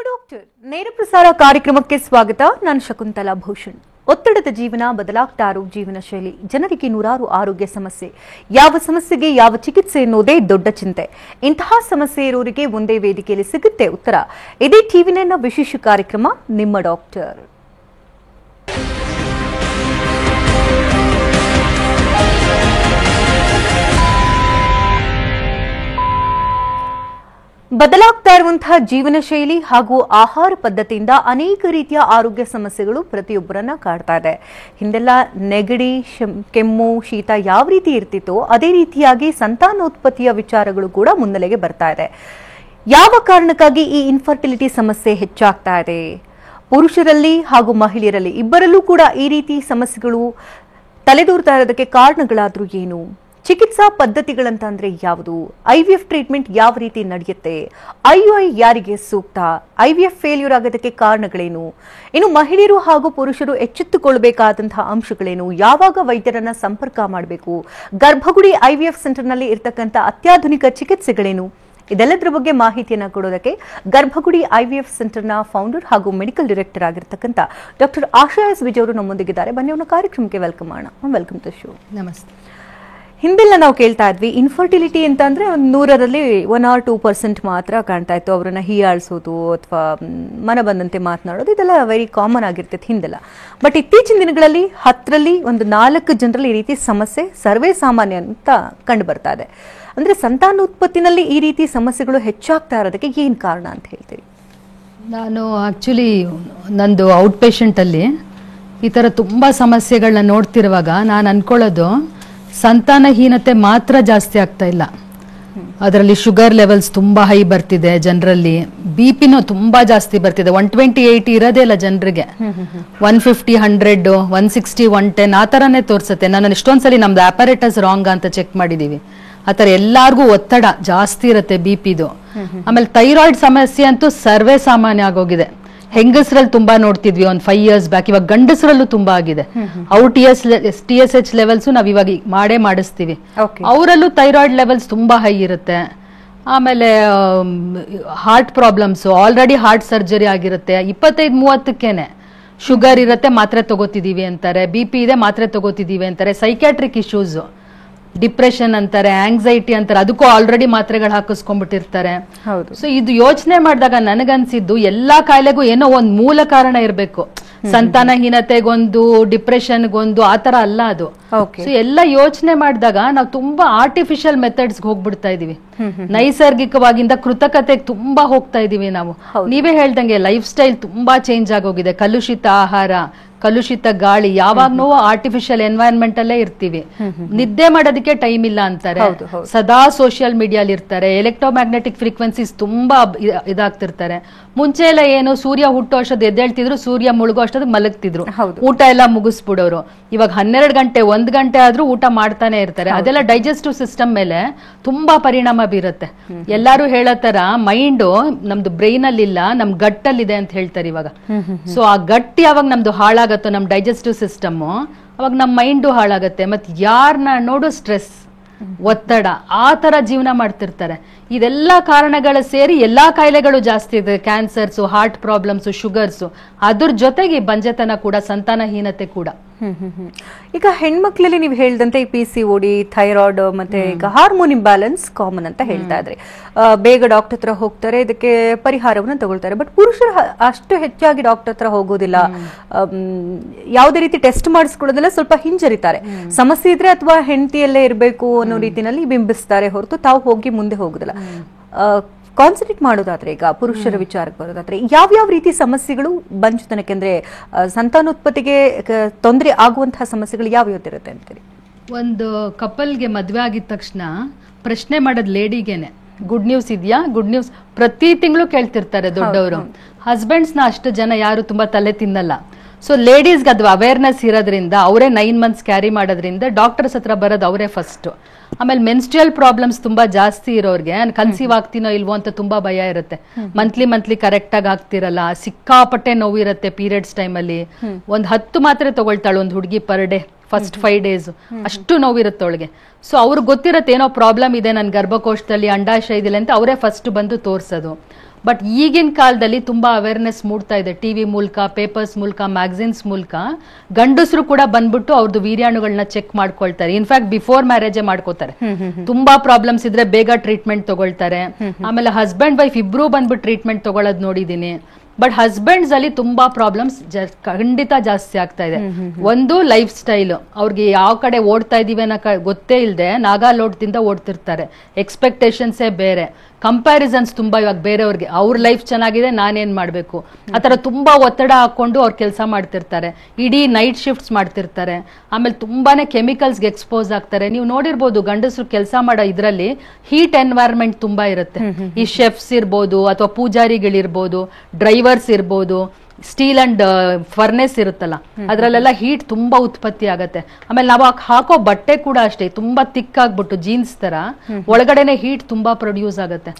ನಿಮ್ಮ ಡಾಕ್ಟರ್ ನೇರ ಪ್ರಸಾರ ಕಾರ್ಯಕ್ರಮಕ್ಕೆ ಸ್ವಾಗತ. ನಾನು ಶಕುಂತಲಾ ಭೂಷಣ್. ಒತ್ತಡದ ಜೀವನ, ಬದಲಾಗ್ತಾ ಇರೋ ಜೀವನ ಶೈಲಿ, ಜನರಿಗೆ ನೂರಾರು ಆರೋಗ್ಯ ಸಮಸ್ಯೆ, ಯಾವ ಸಮಸ್ಯೆಗೆ ಯಾವ ಚಿಕಿತ್ಸೆ ಎನ್ನುವುದೇ ದೊಡ್ಡ ಚಿಂತೆ. ಇಂತಹ ಸಮಸ್ಯೆ ಇರೋರಿಗೆ ಒಂದೇ ವೇದಿಕೆಯಲ್ಲಿ ಸಿಗುತ್ತೆ ಉತ್ತರ. ಇದೇ ಟಿವಿ9ನ ವಿಶೇಷ ಕಾರ್ಯಕ್ರಮ ನಿಮ್ಮ ಡಾಕ್ಟರ್. ಬದಲಾಗ್ತಾ ಇರುವಂತಹ ಜೀವನ ಶೈಲಿ ಹಾಗೂ ಆಹಾರ ಪದ್ಧತಿಯಿಂದ ಅನೇಕ ರೀತಿಯ ಆರೋಗ್ಯ ಸಮಸ್ಯೆಗಳು ಪ್ರತಿಯೊಬ್ಬರನ್ನ ಕಾಡ್ತಾ ಇದೆ. ಹಿಂದೆಲ್ಲ ನೆಗಡಿ, ಕೆಮ್ಮು, ಶೀತ ಯಾವ ರೀತಿ ಇರ್ತಿತ್ತೋ ಅದೇ ರೀತಿಯಾಗಿ ಸಂತಾನೋತ್ಪತ್ತಿಯ ವಿಚಾರಗಳು ಕೂಡ ಮುನ್ನೆಲೆಗೆ ಬರ್ತಾ ಇದೆ. ಯಾವ ಕಾರಣಕ್ಕಾಗಿ ಈ ಇನ್ಫರ್ಟಿಲಿಟಿ ಸಮಸ್ಯೆ ಹೆಚ್ಚಾಗ್ತಾ ಇದೆ? ಪುರುಷರಲ್ಲಿ ಹಾಗೂ ಮಹಿಳೆಯರಲ್ಲಿ ಇಬ್ಬರಲ್ಲೂ ಕೂಡ ಈ ರೀತಿ ಸಮಸ್ಯೆಗಳು ತಲೆದೂರ್ತಾ ಇರೋದಕ್ಕೆ ಕಾರಣಗಳಾದ್ರೂ ಏನು? ಚಿಕಿತ್ಸಾ ಪದ್ಧತಿಗಳಂತಂದ್ರೆ ಯಾವುದು? IVF ಟ್ರೀಟ್ಮೆಂಟ್ ಯಾವ ರೀತಿ ನಡೆಯುತ್ತೆ? IUI ಯಾರಿಗೆ ಸೂಕ್ತ? IVF ಫೇಲ್ಯೂರ್ ಆಗೋದಕ್ಕೆ ಕಾರಣಗಳೇನು? ಇನ್ನು ಮಹಿಳೆಯರು ಹಾಗೂ ಪುರುಷರು ಎಚ್ಚೆತ್ತುಕೊಳ್ಳಬೇಕಾದಂತಹ ಅಂಶಗಳೇನು? ಯಾವಾಗ ವೈದ್ಯರನ್ನ ಸಂಪರ್ಕ ಮಾಡಬೇಕು? ಗರ್ಭಗುಡಿ IVF ಸೆಂಟರ್ನಲ್ಲಿ ಇರತಕ್ಕಂಥ ಅತ್ಯಾಧುನಿಕ ಚಿಕಿತ್ಸೆಗಳೇನು? ಇದೆಲ್ಲದರ ಬಗ್ಗೆ ಮಾಹಿತಿಯನ್ನು ಕೊಡೋದಕ್ಕೆ ಗರ್ಭಗುಡಿ IVF ಸೆಂಟರ್ನ ಫೌಂಡರ್ ಹಾಗೂ ಮೆಡಿಕಲ್ ಡೈರೆಕ್ಟರ್ ಆಗಿರ್ತಕ್ಕಂಥ ಡಾಕ್ಟರ್ ಆಶಾ ಎಸ್ ವಿಜಯ್ ಅವರು ನಮ್ಮೊಂದಿಗಿದ್ದಾರೆ. ಬನ್ನಿ ಅವ್ರನ್ನ ಕಾರ್ಯಕ್ರಮಕ್ಕೆ ವೆಲ್ಕಮ್ ಮಾಡೋಣ. Welcome to show. ನಮಸ್ತೆ. ಹಿಂದೆಲ್ಲ ನಾವು ಕೇಳ್ತಾ ಇದ್ವಿ ಇನ್ಫರ್ಟಿಲಿಟಿ ಅಂತ ಅಂದ್ರೆ 100ರಲ್ಲಿ 1 or 2% ಮಾತ್ರ ಕಾಣ್ತಾ ಇತ್ತು. ಅವರನ್ನ ಹೀಯಾಳಿಸೋದು ಅಥವಾ ಮನ ಬಂದಂತೆ ಮಾತನಾಡೋದು ಇದೆಲ್ಲ ವೆರಿ ಕಾಮನ್ ಆಗಿರ್ತೈತೆ ಹಿಂದೆಲ್ಲ. ಬಟ್ ಇತ್ತೀಚಿನ ದಿನಗಳಲ್ಲಿ 10ರಲ್ಲಿ 4 ಜನರಲ್ಲಿ ಈ ರೀತಿ ಸಮಸ್ಯೆ ಸರ್ವೇ ಸಾಮಾನ್ಯ ಅಂತ ಕಂಡು ಬರ್ತಾ ಇದೆ. ಅಂದ್ರೆ ಸಂತಾನೋತ್ಪತ್ತಿನಲ್ಲಿ ಈ ರೀತಿ ಸಮಸ್ಯೆಗಳು ಹೆಚ್ಚಾಗ್ತಾ ಇರೋದಕ್ಕೆ ಏನ್ ಕಾರಣ ಅಂತ ಹೇಳ್ತೀರಿ? ನಾನು ಆಕ್ಚುಲಿ ನಂದು ಔಟ್ ಪೇಷಂಟಲ್ಲಿ ಈ ಥರ ತುಂಬ ಸಮಸ್ಯೆಗಳನ್ನ ನೋಡ್ತಿರುವಾಗ ನಾನು ಅನ್ಕೊಳ್ಳೋದು ಸಂತಾನಹೀನತೆ ಮಾತ್ರ ಜಾಸ್ತಿ ಆಗ್ತಾ ಇಲ್ಲ, ಅದರಲ್ಲಿ ಶುಗರ್ ಲೆವೆಲ್ಸ್ ತುಂಬಾ ಹೈ ಬರ್ತಿದೆ, ಜನರಲ್ಲಿ ಬಿಪಿನೂ ತುಂಬಾ ಜಾಸ್ತಿ ಬರ್ತಿದೆ. 120-80 ಇರೋದೇ ಇಲ್ಲ ಜನರಿಗೆ, 150, 100, 160, 110 ಆ ಥರನೇ ತೋರಿಸುತ್ತೆ. ನಾನು ಎಷ್ಟೊಂದ್ಸಲಿ ನಮ್ದು ಆಪರೇಟಸ್ ರಾಂಗ್ ಅಂತ ಚೆಕ್ ಮಾಡಿದೀವಿ. ಆ ಥರ ಎಲ್ಲಾರ್ಗೂ ಒತ್ತಡ ಜಾಸ್ತಿ ಇರುತ್ತೆ ಬಿಪಿದು. ಆಮೇಲೆ ಥೈರಾಯ್ಡ್ ಸಮಸ್ಯೆ ಅಂತೂ ಸರ್ವೇ ಸಾಮಾನ್ಯ ಆಗೋಗಿದೆ. ಹೆಂಗಸರಲ್ಲಿ ತುಂಬಾ ನೋಡ್ತಿದ್ವಿ ಒಂದು 5 years ಬ್ಯಾಕ್, ಇವಾಗ ಗಂಡಸರಲ್ಲೂ ತುಂಬಾ ಆಗಿದೆ. ಅವ್ರ TSH ಲೆವೆಲ್ಸ್ ನಾವ್ ಇವಾಗ ಮಾಡಿಸ್ತೀವಿ. ಅವರಲ್ಲೂ ಥೈರಾಯ್ಡ್ ಲೆವೆಲ್ಸ್ ತುಂಬಾ ಹೈ ಇರುತ್ತೆ. ಆಮೇಲೆ heart problems, already heart surgery ಆಗಿರುತ್ತೆ, 25-30ಕ್ಕೇನೆ ಶುಗರ್ ಇರುತ್ತೆ, ಮಾತ್ರೆ ತಗೋತಿದೀವಿ ಅಂತಾರೆ, BP ಇದೆ ಮಾತ್ರೆ ತಗೋತಿದೀವಿ ಅಂತಾರೆ, ಸೈಕ್ಯಾಟ್ರಿಕ್ ಇಶ್ಯೂಸ್, ಡಿಪ್ರೆಷನ್ ಅಂತಾರೆ, ಆಂಗ್ಸೈಟಿ ಅಂತಾರೆ, ಅದಕ್ಕೂ ಆಲ್ರೆಡಿ ಮಾತ್ರೆಗಳು ಹಾಕಿಸ್ಕೊಂಡ್ಬಿಟ್ಟಿರ್ತಾರೆ. ಸೊ ಇದು ಯೋಚನೆ ಮಾಡಿದಾಗ ನನಗನ್ಸಿದ್ದು ಎಲ್ಲಾ ಕಾಯಿಲೆಗೂ ಏನೋ ಒಂದ್ ಮೂಲ ಕಾರಣ ಇರ್ಬೇಕು. ಸಂತಾನಹೀನತೆಗೊಂದು, ಡಿಪ್ರೆಷನ್ಗೊಂದು ಆ ತರ ಅಲ್ಲ ಅದು. ಸೊ ಎಲ್ಲ ಯೋಚನೆ ಮಾಡಿದಾಗ ನಾವು ತುಂಬಾ ಆರ್ಟಿಫಿಷಿಯಲ್ ಮೆಥಡ್ಸ್ ಹೋಗ್ಬಿಡ್ತಾ ಇದೀವಿ. ನೈಸರ್ಗಿಕವಾಗಿಂದ ಕೃತಕತೆಗೆ ತುಂಬಾ ಹೋಗ್ತಾ ಇದೀವಿ ನಾವು. ನೀವೇ ಹೇಳ್ದಂಗೆ ಲೈಫ್ ಸ್ಟೈಲ್ ತುಂಬಾ ಚೇಂಜ್ ಆಗೋಗಿದೆ. ಕಲುಷಿತ ಆಹಾರ, ಕಲುಷಿತ ಗಾಳಿ, ಯಾವಾಗ್ನೂ ಆರ್ಟಿಫಿಷಿಯಲ್ ಎನ್ವೈರನ್ಮೆಂಟ್ ಅಲ್ಲೇ ಇರ್ತೀವಿ. ನಿದ್ದೆ ಮಾಡೋದಕ್ಕೆ ಟೈಮ್ ಇಲ್ಲ ಅಂತಾರೆ, ಸದಾ ಸೋಷಿಯಲ್ ಮೀಡಿಯಾಲಿ ಇರ್ತಾರೆ, ಎಲೆಕ್ಟ್ರೋಮ್ಯಾಗ್ನೆಟಿಕ್ ಫ್ರೀಕ್ವೆನ್ಸೀಸ್ ತುಂಬಾ ಇದಾಗ್ತಿರ್ತಾರೆ. ಮುಂಚೆ ಎಲ್ಲ ಏನು, ಸೂರ್ಯ ಹುಟ್ಟೋ ಅಷ್ಟೊಂದು ಎದ್ದೇಳ್ತಿದ್ರು, ಸೂರ್ಯ ಮುಳುಗೋ ಅಷ್ಟೊಂದು ಮಲಗ್ತಿದ್ರು, ಊಟ ಎಲ್ಲ ಮುಗಿಸ್ಬಿಡೋರು. ಇವಾಗ 12 ಗಂಟೆ 1 ಗಂಟೆ ಆದ್ರೂ ಊಟ ಮಾಡ್ತಾನೆ ಇರ್ತಾರೆ. ಅದೆಲ್ಲ ಡೈಜೆಸ್ಟಿವ್ ಸಿಸ್ಟಮ್ ಮೇಲೆ ತುಂಬಾ ಪರಿಣಾಮ ಬೀರುತ್ತೆ. ಎಲ್ಲಾರು ಹೇಳೋ ತರ ಮೈಂಡ್ ನಮ್ದು ಬ್ರೈನ್ ಅಲ್ಲಿ ಇಲ್ಲ, ನಮ್ ಗಟ್ ಅಲ್ಲಿ ಇದೆ ಅಂತ ಹೇಳ್ತಾರೆ ಇವಾಗ. ಸೊ ಆ ಗಟ್ ಯಾವಾಗ ನಮ್ದು ಹಾಳಾಗತ್ತೋ, ನಮ್ ಡೈಜೆಸ್ಟಿವ್ ಸಿಸ್ಟಮ್, ಅವಾಗ ನಮ್ ಮೈಂಡು ಹಾಳಾಗತ್ತೆ. ಮತ್ ಯಾರನ್ನ ನೋಡು ಸ್ಟ್ರೆಸ್, ಒತ್ತಡ, ಆ ತರ ಜೀವನ ಮಾಡ್ತಿರ್ತಾರೆ. ಇದೆಲ್ಲಾ ಕಾರಣಗಳು ಸೇರಿ ಎಲ್ಲಾ ಕಾಯಿಲೆಗಳು ಜಾಸ್ತಿ ಇದೆ. ಕ್ಯಾನ್ಸರ್ಸ್, ಹಾರ್ಟ್ ಪ್ರಾಬ್ಲಮ್ಸ್, ಶುಗರ್ಸ್, ಅದ್ರ ಜೊತೆಗೆ ಬಂಜೆತನ ಕೂಡ, ಸಂತಾನಹೀನತೆ ಕೂಡ. ಈಗ ಹೆಣ್ಮಕ್ಳಲ್ಲಿ ನೀವು ಹೇಳ್ದಂತೆ ಈ PCOD, ಥೈರಾಯ್ಡ್ ಮತ್ತೆ ಈಗ ಹಾರ್ಮೋನ್ ಇಂಬ್ಯಾಲೆನ್ಸ್ ಕಾಮನ್ ಅಂತ ಹೇಳ್ತಾ ಇದ್ರಿ. ಬೇಗ ಡಾಕ್ಟರ್ ಹತ್ರ ಹೋಗ್ತಾರೆ, ಇದಕ್ಕೆ ಪರಿಹಾರವನ್ನು ತಗೊಳ್ತಾರೆ. ಬಟ್ ಪುರುಷರು ಅಷ್ಟು ಹೆಚ್ಚಾಗಿ ಡಾಕ್ಟರ್ ಹತ್ರ ಹೋಗೋದಿಲ್ಲ, ಯಾವುದೇ ರೀತಿ ಟೆಸ್ಟ್ ಮಾಡಿಸ್ಕೊಳ್ಳೋದಿಲ್ಲ, ಸ್ವಲ್ಪ ಹಿಂಜರಿತಾರೆ. ಸಮಸ್ಯೆ ಇದ್ರೆ ಅಥವಾ ಹೆಂಡತಿಯಲ್ಲೇ ಇರಬೇಕು ಅನ್ನೋ ರೀತಿನಲ್ಲಿ ಬಿಂಬಿಸ್ತಾರೆ ಹೊರತು ತಾವು ಹೋಗಿ ಮುಂದೆ ಹೋಗುದಿಲ್ಲ. ಕಾನ್ಸಂಟ್ರೇಟ್ ಮಾಡೋದಾದ್ರೆ ಈಗ ಪುರುಷರ ವಿಚಾರಕ್ಕೆ ಬರೋದಾದ್ರೆ ಯಾವ್ಯಾವ ರೀತಿ ಸಮಸ್ಯೆಗಳು ಬಂಜುತನಕ್ಕೆ, ಅಂದ್ರೆ ಸಂತಾನೋತ್ಪತ್ತಿಗೆ ತೊಂದರೆ ಆಗುವಂತಹ ಸಮಸ್ಯೆಗಳು ಯಾವ್ಯಾವ್ದಿರುತ್ತೆ ಅಂತೀರಿ? ಒಂದು ಕಪಲ್ಗೆ ಮದ್ವೆ ಆಗಿದ ತಕ್ಷಣ ಪ್ರಶ್ನೆ ಮಾಡೋದು ಲೇಡಿಗೇನೆ, ಗುಡ್ ನ್ಯೂಸ್ ಇದೆಯಾ, ಗುಡ್ ನ್ಯೂಸ್ ಪ್ರತಿ ತಿಂಗಳು ಕೇಳ್ತಿರ್ತಾರೆ ದೊಡ್ಡವರು. ಹಸ್ಬೆಂಡ್ಸ್ ನ ಅಷ್ಟು ಜನ ಯಾರು ತುಂಬಾ ತಲೆ ತಿನ್ನಲ್ಲ. ಸೊ ಲೇಡೀಸ್ಗೆ ಅದು ಅವೇರ್ನೆಸ್ ಇರೋದ್ರಿಂದ, ಅವರೇ 9 months ಕ್ಯಾರಿ ಮಾಡೋದ್ರಿಂದ ಡಾಕ್ಟರ್ಸ್ ಹತ್ರ ಬರೋದು ಅವರೇ ಫಸ್ಟ್. ಆಮೇಲೆ ಮೆನ್ಸ್ಟ್ರಿಯಲ್ ಪ್ರಾಬ್ಲಮ್ಸ್ ತುಂಬಾ ಜಾಸ್ತಿ ಇರೋರ್ಗೆ ಕನ್ಸೀವ್ ಆಗ್ತೀನೋ ಇಲ್ವೋ ಅಂತ ತುಂಬಾ ಭಯ ಇರುತ್ತೆ. ಮಂತ್ಲಿ ಕರೆಕ್ಟ್ ಆಗಿ ಆಗ್ತಿರಲ್ಲ, ಸಿಕ್ಕಾಪಟ್ಟೆ ನೋವು ಇರುತ್ತೆ ಪೀರಿಯಡ್ಸ್ ಟೈಮಲ್ಲಿ. 10 ಮಾತ್ರೆ ತಗೊಳ್ತಾಳೆ ಒಂದು ಹುಡುಗಿ ಪರ್ ಡೇ ಫಸ್ಟ್ 5 days, ಅಷ್ಟು ನೋವಿರುತ್ತೆ ಅವಳಿಗೆ. ಸೊ ಅವ್ರಿಗೆ ಗೊತ್ತಿರತ್ತೆ ಏನೋ ಪ್ರಾಬ್ಲಮ್ ಇದೆ ನನ್ನ ಗರ್ಭಕೋಶದಲ್ಲಿ, ಅಂಡಾಶಯ ಇದಿಲ್ಲ ಅಂತ ಅವರೇ ಫಸ್ಟ್ ಬಂದು ತೋರ್ಸೋದು. ಬಟ್ ಈಗಿನ ಕಾಲದಲ್ಲಿ ತುಂಬಾ ಅವೇರ್ನೆಸ್ ಮೂಡ್ತಾ ಇದೆ, ಟಿವಿ ಮೂಲಕ, ಪೇಪರ್ಸ್ ಮೂಲಕ, ಮ್ಯಾಗಝಿನ್ಸ್ ಮೂಲಕ. ಗಂಡಸರು ಕೂಡ ಬಂದ್ಬಿಟ್ಟು ಅವ್ರದ್ದು ವೀರ್ಯಾಣುಗಳನ್ನ ಚೆಕ್ ಮಾಡ್ಕೊಳ್ತಾರೆ. ಇನ್ಫ್ಯಾಕ್ಟ್ ಬಿಫೋರ್ ಮ್ಯಾರೇಜೇ ಮಾಡ್ಕೋತಾರೆ. ತುಂಬಾ ಪ್ರಾಬ್ಲಮ್ಸ್ ಇದ್ರೆ ಬೇಗ ಟ್ರೀಟ್ಮೆಂಟ್ ತಗೊಳ್ತಾರೆ. ಆಮೇಲೆ ಹಸ್ಬೆಂಡ್ ವೈಫ್ ಇಬ್ರು ಬಂದ್ಬಿಟ್ಟು ಟ್ರೀಟ್ಮೆಂಟ್ ತಗೊಳ್ಳೋದು ನೋಡಿದೀನಿ. ಬಟ್ ಹಸ್ಬೆಂಡ್ಸ್ ಅಲ್ಲಿ ತುಂಬಾ ಪ್ರಾಬ್ಲಮ್ಸ್ ಖಂಡಿತ ಜಾಸ್ತಿ ಆಗ್ತಾ ಇದೆ. ಒಂದು ಲೈಫ್ ಸ್ಟೈಲ್, ಅವ್ರಿಗೆ ಯಾವ ಕಡೆ ಓಡ್ತಾ ಇದೀವಿ ಅನ್ನೋ ಗೊತ್ತೇ ಇಲ್ಲದೆ ನಾಗಾಲೋಟದಿಂದ ಓಡ್ತಿರ್ತಾರೆ. ಎಕ್ಸ್ಪೆಕ್ಟೇಷನ್ಸೇ ಬೇರೆ, ಕಂಪ್ಯಾರಿಸನ್ಸ್ ತುಂಬಾ ಇವಾಗ ಬೇರೆಯವ್ರಿಗೆ. ಅವ್ರ ಲೈಫ್ ಚೆನ್ನಾಗಿದೆ, ನಾನೇನ್ ಮಾಡ್ಬೇಕು, ಆತರ ತುಂಬಾ ಒತ್ತಡ ಹಾಕೊಂಡು ಅವ್ರು ಕೆಲಸ ಮಾಡ್ತಿರ್ತಾರೆ. ಇಡೀ ನೈಟ್ ಶಿಫ್ಟ್ಸ್ ಮಾಡ್ತಿರ್ತಾರೆ. ಆಮೇಲೆ ತುಂಬಾನೇ ಕೆಮಿಕಲ್ಸ್ಗೆ ಎಕ್ಸ್ಪೋಸ್ ಆಗ್ತಾರೆ. ನೀವು ನೋಡಿರ್ಬೋದು, ಗಂಡಸರು ಕೆಲಸ ಮಾಡೋ ಇದ್ರಲ್ಲಿ ಹೀಟ್ ಎನ್ವೈರನ್ಮೆಂಟ್ ತುಂಬಾ ಇರುತ್ತೆ. ಈ ಶೆಫ್ಸ್ ಇರ್ಬೋದು, ಅಥವಾ ಪೂಜಾರಿಗಳಿರ್ಬೋದು, ಡ್ರೈವರ್ಸ್ ಇರ್ಬೋದು, ಸ್ಟೀಲ್ ಅಂಡ್ ಫರ್ನೆಸ್ ಇರುತ್ತಲ್ಲ, ಅದ್ರಲ್ಲೆಲ್ಲ ಹೀಟ್ ತುಂಬಾ ಉತ್ಪತ್ತಿ ಆಗತ್ತೆ. ಆಮೇಲೆ ನಾವು ಹಾಕೋ ಬಟ್ಟೆ ಕೂಡ ಅಷ್ಟೇ, ತುಂಬಾ ತಿಕ್ ಆಗ್ಬಿಟ್ಟು ಜೀನ್ಸ್ ತರ ಒಳಗಡೆನೆ ಹೀಟ್ ತುಂಬಾ ಪ್ರೊಡ್ಯೂಸ್ ಆಗತ್ತೆ.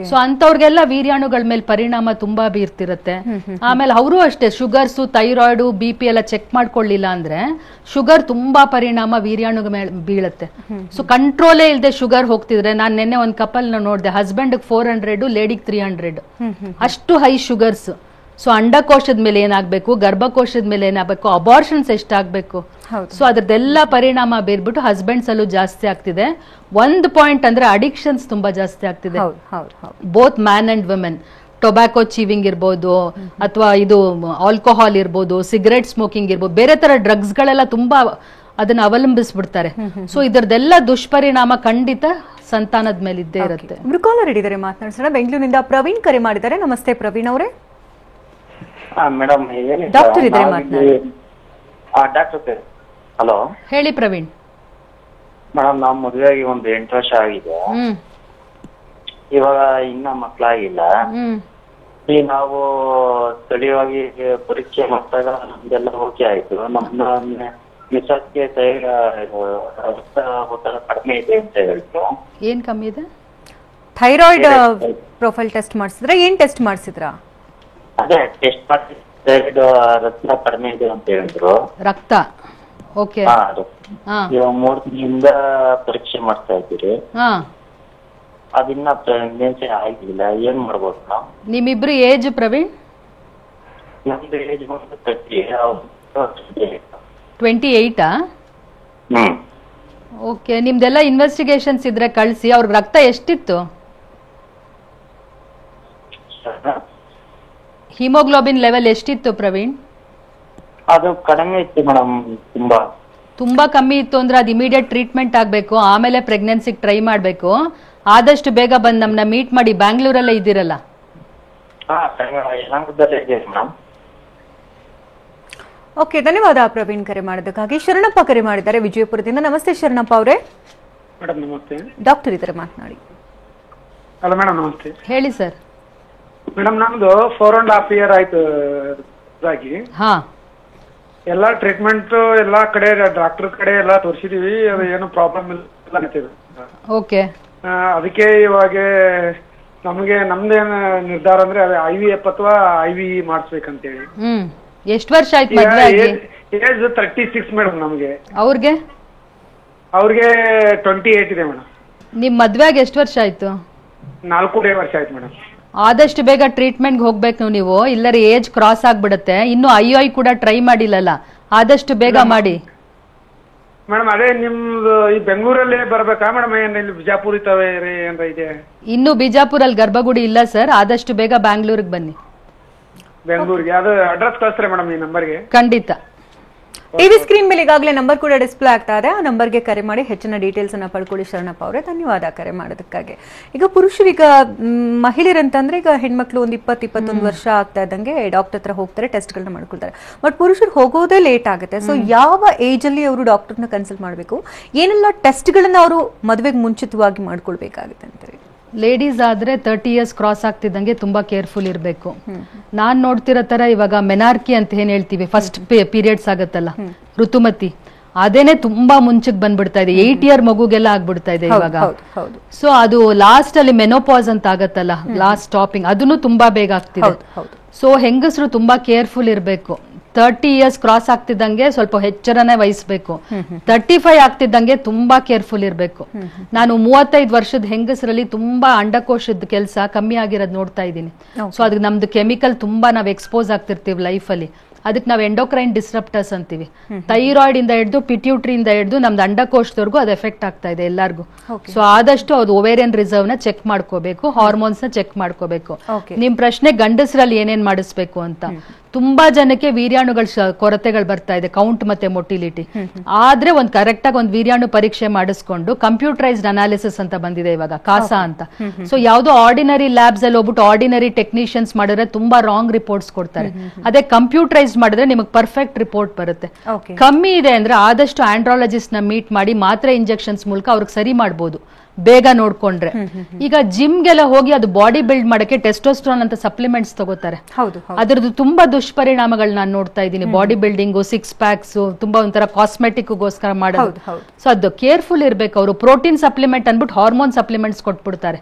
ಸೊ ಅಂತವ್ರಿಗೆಲ್ಲ ವೀರ್ಯಾಣುಗಳ ಮೇಲೆ ಪರಿಣಾಮ ತುಂಬಾ ಬೀರ್ತಿರತ್ತೆ. ಆಮೇಲೆ ಅವರು ಅಷ್ಟೇ ಶುಗರ್ಸ್, ಥೈರಾಯ್ಡ್, BP ಎಲ್ಲ ಚೆಕ್ ಮಾಡ್ಕೊಳ್ಳಿಲ್ಲ ಅಂದ್ರೆ ಶುಗರ್ ತುಂಬಾ ಪರಿಣಾಮ ವೀರ್ಯಾಣುಗಳ ಮೇಲೆ ಬೀಳತ್ತೆ. ಸೊ ಕಂಟ್ರೋಲೇ ಇಲ್ಲದೆ ಶುಗರ್ ಹೋಗ್ತಿದ್ರೆ, ನಾನು ನಿನ್ನೆ ಒಂದ್ ಕಪಲ್ ನೋಡಿದೆ, ಹಸ್ಬೆಂಡ್ 400, ಲೇಡಿಗೆ 300, ಅಷ್ಟು ಹೈ ಶುಗರ್ಸ್. ಸೊ ಅಂಡಕೋಶದ ಮೇಲೆ ಏನಾಗ್ಬೇಕು, ಗರ್ಭಕೋಶದ ಮೇಲೆ ಏನಾಗಬೇಕು, ಅಬಾರ್ಷನ್ಸ್ ಎಷ್ಟಾಗಬೇಕು. ಸೊ ಅದ್ರದ್ದೆಲ್ಲ ಪರಿಣಾಮ ಬೇರ್ಬಿಟ್ಟು ಹಸ್ಬೆಂಡ್ಸ್ ಅಲ್ಲೂ ಜಾಸ್ತಿ ಆಗ್ತಿದೆ. ಒಂದು ಪಾಯಿಂಟ್ ಅಂದ್ರೆ ಅಡಿಕ್ಷನ್ಸ್ ತುಂಬಾ ಜಾಸ್ತಿ ಆಗ್ತಿದೆ, both man and women. Tobacco chewing ಇರ್ಬೋದು, ಅಥವಾ ಇದು ಆಲ್ಕೋಹಾಲ್ ಇರ್ಬೋದು, ಸಿಗರೆಟ್ ಸ್ಮೋಕಿಂಗ್ ಇರ್ಬೋದು, ಬೇರೆ ತರ ಡ್ರಗ್ಸ್ ಗಳೆಲ್ಲ ತುಂಬಾ ಅದನ್ನ ಅವಲಂಬಿಸ್ಬಿಡ್ತಾರೆ. ಸೊ ಇದರದೆಲ್ಲ ದುಷ್ಪರಿಣಾಮ ಖಂಡಿತ ಸಂತಾನದ ಮೇಲೆ ಇದ್ದೇ ಇರುತ್ತೆ. ಕಾಲರ್ ಹಿಡಿದರೆ ಮಾತನಾಡ್ಸೋಣ. ಬೆಂಗಳೂರಿನಿಂದ ಪ್ರವೀಣ್ ಕರೆ ಮಾಡಿದ್ದಾರೆ. ನಮಸ್ತೆ ಪ್ರವೀಣ್ ಅವರೇ. ಮೇಡಮ್, ಡಾಕ್ಟರ್ ಇದ್ದಾರೆ ಮಾತನಾಡಿ. ಡಾಕ್ಟರ್, ಹಲೋ ಹೇಳಿ ಪ್ರವೀಣ್. ಮೇಡಮ್, ನಾವು ಮದುವೆಯಾಗಿ ಒಂದು 8 ವರ್ಷ ಆಗಿದೆ. ಇವಾಗ ಇನ್ನ ಮಕ್ಕಳಾಗಿಲ್ಲ. ಈ ನಾವು ಸ್ಥಳೀಯವಾಗಿ ಪರೀಕ್ಷೆ ಮಾಡಿದಾಗ ನಮ್ದೆಲ್ಲ ಓಕೆ ಆಯ್ತು. ನಮ್ಮ ಮಿಸಸ್ಗೆ ರಕ್ತ ಒತ್ತಡ ಕಡಿಮೆ ಇದೆ ಅಂತ ಹೇಳಿದ್ರು. ಏನ್ ಕಮ್ಮಿ ಇದೆ? ಥೈರಾಯ್ಡ್ ಪ್ರೊಫೈಲ್ ಟೆಸ್ಟ್ ಮಾಡಿಸಿದ್ರ? ಏನ್ ಟೆಸ್ಟ್ ಮಾಡಿಸಿದ್ರ? ಅದೇ ಟೆಸ್ಟ್ ಮಾಡಿ ರಕ್ತ ಕಡಿಮೆ ಇದೆ ಅಂತ ಹೇಳಿದ್ರು. ರಕ್ತ ಓಕೆ. ಇವಾಗ 3 ದಿನದಿಂದ ಪರೀಕ್ಷೆ ಮಾಡ್ತಾ ಇದ್ದೀರಿ. ಅದಿನ್ನ ಪ್ರೆಗ್ನೆನ್ಸಿ ಆಗಿಲ್ಲ. ಏನ್ ಮಾಡ್ಬೋದು ನಾವು? ನಿಮ್ಮಿಬ್ರು ಏಜ್ ಪ್ರವೀಣ್? ನಮ್ದು ಏಜ್ 28. ಓಕೆ. ನಿಮ್ದೆಲ್ಲ ಇನ್ವೆಸ್ಟಿಗೇಷನ್ಸ್ ಇದ್ರೆ ಕಳಿಸಿ. ಅವ್ರಿಗೆ ರಕ್ತ ಎಷ್ಟಿತ್ತು? ಹಿಮೋಗ್ಲೋಬಿನ್ ಲೆವೆಲ್ ಎಷ್ಟಿತ್ತು ಪ್ರವೀಣ್? ಅದು ಕಡಿಮೆ ಇತ್ತು ಮೇಡಮ್. ತುಂಬಾ ಕಮ್ಮಿ ಇತ್ತು ಅಂದ್ರೆ ಅದು ಇಮಿಡಿಯೇಟ್ ಟ್ರೀಟ್ಮೆಂಟ್ ಆಗ್ಬೇಕು. ಆಮೇಲೆ ಪ್ರೆಗ್ನೆನ್ಸಿಗೆ ಟ್ರೈ ಮಾಡ್ಬೇಕು. ಆದಷ್ಟು ಬೇಗ ಬಂದು ನಮ್ಮನ್ನ ಮೀಟ್ ಮಾಡಿ. ಬ್ಯಾಂಗ್ಳೂರಲ್ಲೇ ಇದ್ದೀರಲ್ಲ? ಓಕೆ, ಧನ್ಯವಾದ ಪ್ರವೀಣ್ ಕರೆ ಮಾಡೋದಕ್ಕಾಗಿ. ಶರಣಪ್ಪ ಕರೆ ಮಾಡಿದ್ದಾರೆ ವಿಜಯಪುರದಿಂದ. ನಮಸ್ತೆ ಶರಣಪ್ಪ ಅವರೇ. ಮೇಡಮ್ ನಮಸ್ತೆ. ಡಾಕ್ಟರ್ ಇದ್ದಾರೆ ಮಾತನಾಡಿ. ಹಲೋ ಮೇಡಮ್ ನಮಸ್ತೆ. ಹೇಳಿ ಸರ್. ಮೇಡಮ್, ನಮ್ದು 4.5 year ಆಯ್ತು ಇದಾಗಿ. ಎಲ್ಲಾ ಟ್ರೀಟ್ಮೆಂಟ್ ಎಲ್ಲಾ ಕಡೆ ಡಾಕ್ಟರ್ ಕಡೆ ಎಲ್ಲಾ ತೋರಿಸಿದೀವಿ. ಅದು ಏನು ಪ್ರಾಬ್ಲಮ್ ಇಲ್ಲ. ಓಕೆ. ಅದಕ್ಕೆ ಇವಾಗ ನಮ್ಗೆ ನಮ್ದೇನ್ ನಿರ್ಧಾರ ಅಂದ್ರೆ IVF ಅಥವಾ IVE ಮಾಡಿಸ್ಬೇಕಂತೇಳಿ. ಎಷ್ಟು ವರ್ಷ ಆಯ್ತು ಮದ್ವೆ ಆಗಿ? ಏಜ್ 36 ಮೇಡಮ್ ನಮ್ಗೆ. ಅವ್ರಿಗೆ 28 ಇದೆ ಮೇಡಮ್. ನಿಮ್ ಮದ್ವೆ ಆಗಿ ಎಷ್ಟು ವರ್ಷ ಆಯ್ತು? 4.5 ವರ್ಷ ಆಯ್ತು ಮೇಡಮ್. ಆದಷ್ಟು ಬೇಗ ಟ್ರೀಟ್ಮೆಂಟ್ ಹೋಗ್ಬೇಕು ನೀವು, ಇಲ್ಲರ ಏಜ್ ಕ್ರಾಸ್ ಆಗ್ಬಿಡುತ್ತೆ. ಇನ್ನು IUI ಕೂಡ ಟ್ರೈ ಮಾಡಿಲ್ಲಲ್ಲ, ಆದಷ್ಟು ಬೇಗ ಮಾಡಿ ಮೇಡಮ್. ಅದೇ ನಿಮ್ದು ಈ ಬೆಂಗಳೂರಲ್ಲೇ ಬರ್ಬೇಕಾ ಮೇಡಮ್? ಇಲ್ಲಿ ಬಿಜಾಪುರ ಇದ್ದಾವೆ ಏನಾರ ಇದೆ? ಇನ್ನು ಬಿಜಾಪುರಲ್ಲಿ ಗರ್ಭಗುಡಿ ಇಲ್ಲ ಸರ್. ಆದಷ್ಟು ಬೇಗ ಬ್ಯಾಂಗ್ಳೂರಿಗೆ ಬನ್ನಿ. ಬೆಂಗಳೂರಿಗೆ ಅದು ಅಡ್ರೆಸ್ ಕಳಿಸ್ತಾರೆ ಮೇಡಮ್ ಈ ನಂಬರ್ಗೆ? ಖಂಡಿತ. ಟಿವಿ ಸ್ಕ್ರೀನ್ ಮೇಲೆ ಈಗಾಗಲೇ ನಂಬರ್ ಕೂಡ ಡಿಸ್ಪ್ಲೇ ಆಗ್ತಾ ಇದೆ. ಆ ನಂಬರ್ಗೆ ಕರೆ ಮಾಡಿ ಹೆಚ್ಚಿನ ಡೀಟೇಲ್ಸ್ ಅನ್ನ ಪಡ್ಕೊಳ್ಳಿ. ಶರಣಪ್ಪ ಅವರೇ, ಧನ್ಯವಾದ ಕರೆ ಮಾಡೋದಕ್ಕಾಗಿ. ಈಗ ಪುರುಷರೀಗ ಮಹಿಳೆಯರಂತಂದ್ರೆ ಈಗ ಹೆಣ್ಮಕ್ಳು ಒಂದು 20-21 ವರ್ಷ ಆಗ್ತಾ ಇದ್ದಂಗೆ ಡಾಕ್ಟರ್ ಹತ್ರ ಹೋಗ್ತಾರೆ, ಟೆಸ್ಟ್ ಗಳನ್ನ ಮಾಡ್ಕೊಳ್ತಾರೆ. ಬಟ್ ಪುರುಷರು ಹೋಗೋದೇ ಲೇಟ್ ಆಗುತ್ತೆ. ಸೊ ಯಾವ ಏಜ್ ಅಲ್ಲಿ ಅವರು ಡಾಕ್ಟರ್ನ ಕನ್ಸಲ್ಟ್ ಮಾಡಬೇಕು? ಏನೆಲ್ಲ ಟೆಸ್ಟ್ ಗಳನ್ನ ಅವರು ಮದುವೆಗೆ ಮುಂಚಿತವಾಗಿ ಮಾಡ್ಕೊಳ್ಬೇಕಾಗುತ್ತೆ ಅಂತಾರೆ? ಲೇಡೀಸ್ ಆದ್ರೆ 30 years ಕ್ರಾಸ್ ಆಗ್ತಿದ್ದಂಗೆ ತುಂಬಾ ಕೇರ್ಫುಲ್ ಇರಬೇಕು. ನಾನ್ ನೋಡ್ತಿರೋ ತರ ಇವಾಗ ಮೆನಾರ್ಕಿ ಅಂತ ಏನ್ ಹೇಳ್ತೀವಿ, ಫಸ್ಟ್ ಪೀರಿಯಡ್ಸ್ ಆಗತ್ತಲ್ಲ, ಋತುಮತಿ, ಅದೇನೆ ತುಂಬಾ ಮುಂಚೆಗೆ ಬಂದ್ಬಿಡ್ತಾ ಇದೆ. 8 year ಮಗುಗೆಲ್ಲ ಆಗ್ಬಿಡ್ತಾ ಇದೆ ಇವಾಗ. ಸೊ ಅದು ಲಾಸ್ಟ್ ಅಲ್ಲಿ ಮೆನೋಪಾಸ್ ಅಂತ ಆಗತ್ತಲ್ಲ, ಲಾಸ್ಟ್ ಸ್ಟಾಪಿಂಗ್, ಅದನ್ನು ತುಂಬಾ ಬೇಗ ಆಗ್ತಿದೆ. ಸೊ ಹೆಂಗಸರು ತುಂಬಾ ಕೇರ್ಫುಲ್ ಇರಬೇಕು. 30 ಇಯರ್ಸ್ ಕ್ರಾಸ್ ಆಗ್ತಿದ್ದಂಗೆ ಸ್ವಲ್ಪ ಎಚ್ಚರನೇ ವಹಿಸ್ಬೇಕು. 35 ಆಗ್ತಿದ್ದಂಗೆ ತುಂಬಾ ಕೇರ್ಫುಲ್ ಇರ್ಬೇಕು. ನಾನು 35 ವರ್ಷದ ಹೆಂಗಸರಲ್ಲಿ ತುಂಬಾ ಅಂಡಕೋಶದ ಕೆಲಸ ಕಮ್ಮಿ ಆಗಿರೋದು ನೋಡ್ತಾ ಇದ್ದೀನಿ. ಸೊ ಅದಕ್ಕೆ ನಮ್ದು ಕೆಮಿಕಲ್ ತುಂಬಾ ನಾವ್ ಎಕ್ಸ್ಪೋಸ್ ಆಗ್ತಿರ್ತೀವಿ ಲೈಫ್ ಅಲ್ಲಿ. ಅದಕ್ಕೆ ನಾವು ಎಂಡೋಕ್ರೈನ್ ಡಿಸ್ರಪ್ಟರ್ಸ್ ಅಂತೀವಿ. ಥೈರಾಯ್ಡ್ ಇಂದ ಹಿಡಿದು ಪಿಟ್ಯೂಟ್ರಿ ಇಂದ ಹಿಡಿದು ನಮ್ದು ಅಂಡಕೋಶದವರೆಗೂ ಅದು ಎಫೆಕ್ಟ್ ಆಗ್ತಾ ಇದೆ ಎಲ್ಲರಿಗೂ. ಸೊ ಆದಷ್ಟು ಅದು ಓವೇರಿಯನ್ ರಿಸರ್ವ್ ನ ಚೆಕ್ ಮಾಡ್ಕೋಬೇಕು, ಹಾರ್ಮೋನ್ಸ್ ನ ಚೆಕ್ ಮಾಡ್ಕೋಬೇಕು. ನಿಮ್ ಪ್ರಶ್ನೆ ಗಂಡಸರಲ್ಲಿ ಏನೇನ್ ಮಾಡಿಸ್ಬೇಕು ಅಂತ. ತುಂಬಾ ಜನಕ್ಕೆ ವೀರ್ಯಾಣುಗಳ ಕೊರತೆಗಳು ಬರ್ತಾ ಇದೆ, ಕೌಂಟ್ ಮತ್ತೆ ಮೊಟಿಲಿಟಿ. ಆದ್ರೆ ಒಂದ್ ಕರೆಕ್ಟ್ ಆಗಿ ಒಂದು ವೀರ್ಯಾಣು ಪರೀಕ್ಷೆ ಮಾಡಿಸ್ಕೊಂಡು ಕಂಪ್ಯೂಟರೈಸ್ಡ್ ಅನಾಲಿಸಿಸ್ ಅಂತ ಬಂದಿದೆ ಇವಾಗ, ಕಾಸಾ ಅಂತ. ಸೊ ಯಾವ್ದೋ ಆರ್ಡಿನರಿ ಲ್ಯಾಬ್ಸ್ ಅಲ್ಲಿ ಹೋಗ್ಬಿಟ್ಟು ಆರ್ಡಿನರಿ ಟೆಕ್ನಿಷಿಯನ್ಸ್ ಮಾಡಿದ್ರೆ ತುಂಬಾ ರಾಂಗ್ ರಿಪೋರ್ಟ್ಸ್ ಕೊಡ್ತಾರೆ. ಅದೇ ಕಂಪ್ಯೂಟರೈಸ್ ಮಾಡಿದ್ರೆ ನಿಮಗೆ ಪರ್ಫೆಕ್ಟ್ ರಿಪೋರ್ಟ್ ಬರುತ್ತೆ. ಕಮ್ಮಿ ಇದೆ ಅಂದ್ರೆ ಆದಷ್ಟು ಆಂಡ್ರಾಲಜಿಸ್ಟ್ ನ ಮೀಟ್ ಮಾಡಿ ಮಾತ್ರೆ ಇಂಜೆಕ್ಷನ್ಸ್ ಮೂಲಕ ಅವ್ರಿಗೆ ಸರಿ ಮಾಡ್ಬೋದು ಬೇಗ ನೋಡ್ಕೊಂಡ್ರೆ. ಈಗ ಜಿಮ್ಗೆಲ್ಲ ಹೋಗಿ ಅದು ಬಾಡಿ ಬಿಲ್ಡ್ ಮಾಡಕ್ಕೆ ಟೆಸ್ಟೋಸ್ಟ್ರಾನ್ ಅಂತ ಸಪ್ಲಿಮೆಂಟ್ಸ್ ತಗೋತಾರೆ. ಅದ್ರದ್ದು ತುಂಬಾ ದುಷ್ಪರಿಣಾಮಗಳು ನಾನು ನೋಡ್ತಾ ಇದ್ದೀನಿ. ಬಾಡಿ ಬಿಲ್ಡಿಂಗು, 6 ಪ್ಯಾಕ್ಸ್, ತುಂಬಾ ಒಂಥರ ಕಾಸ್ಮೆಟಿಕ್ ಗೋಸ್ಕರ ಮಾಡೋದು. ಸೊ ಅದು ಕೇರ್ಫುಲ್ ಇರ್ಬೇಕು. ಅವರು ಪ್ರೋಟೀನ್ ಸಪ್ಲಿಮೆಂಟ್ ಅನ್ಬಿಟ್ಟು ಹಾರ್ಮೋನ್ ಸಪ್ಲಿಮೆಂಟ್ಸ್ ಕೊಟ್ಬಿಡ್ತಾರೆ.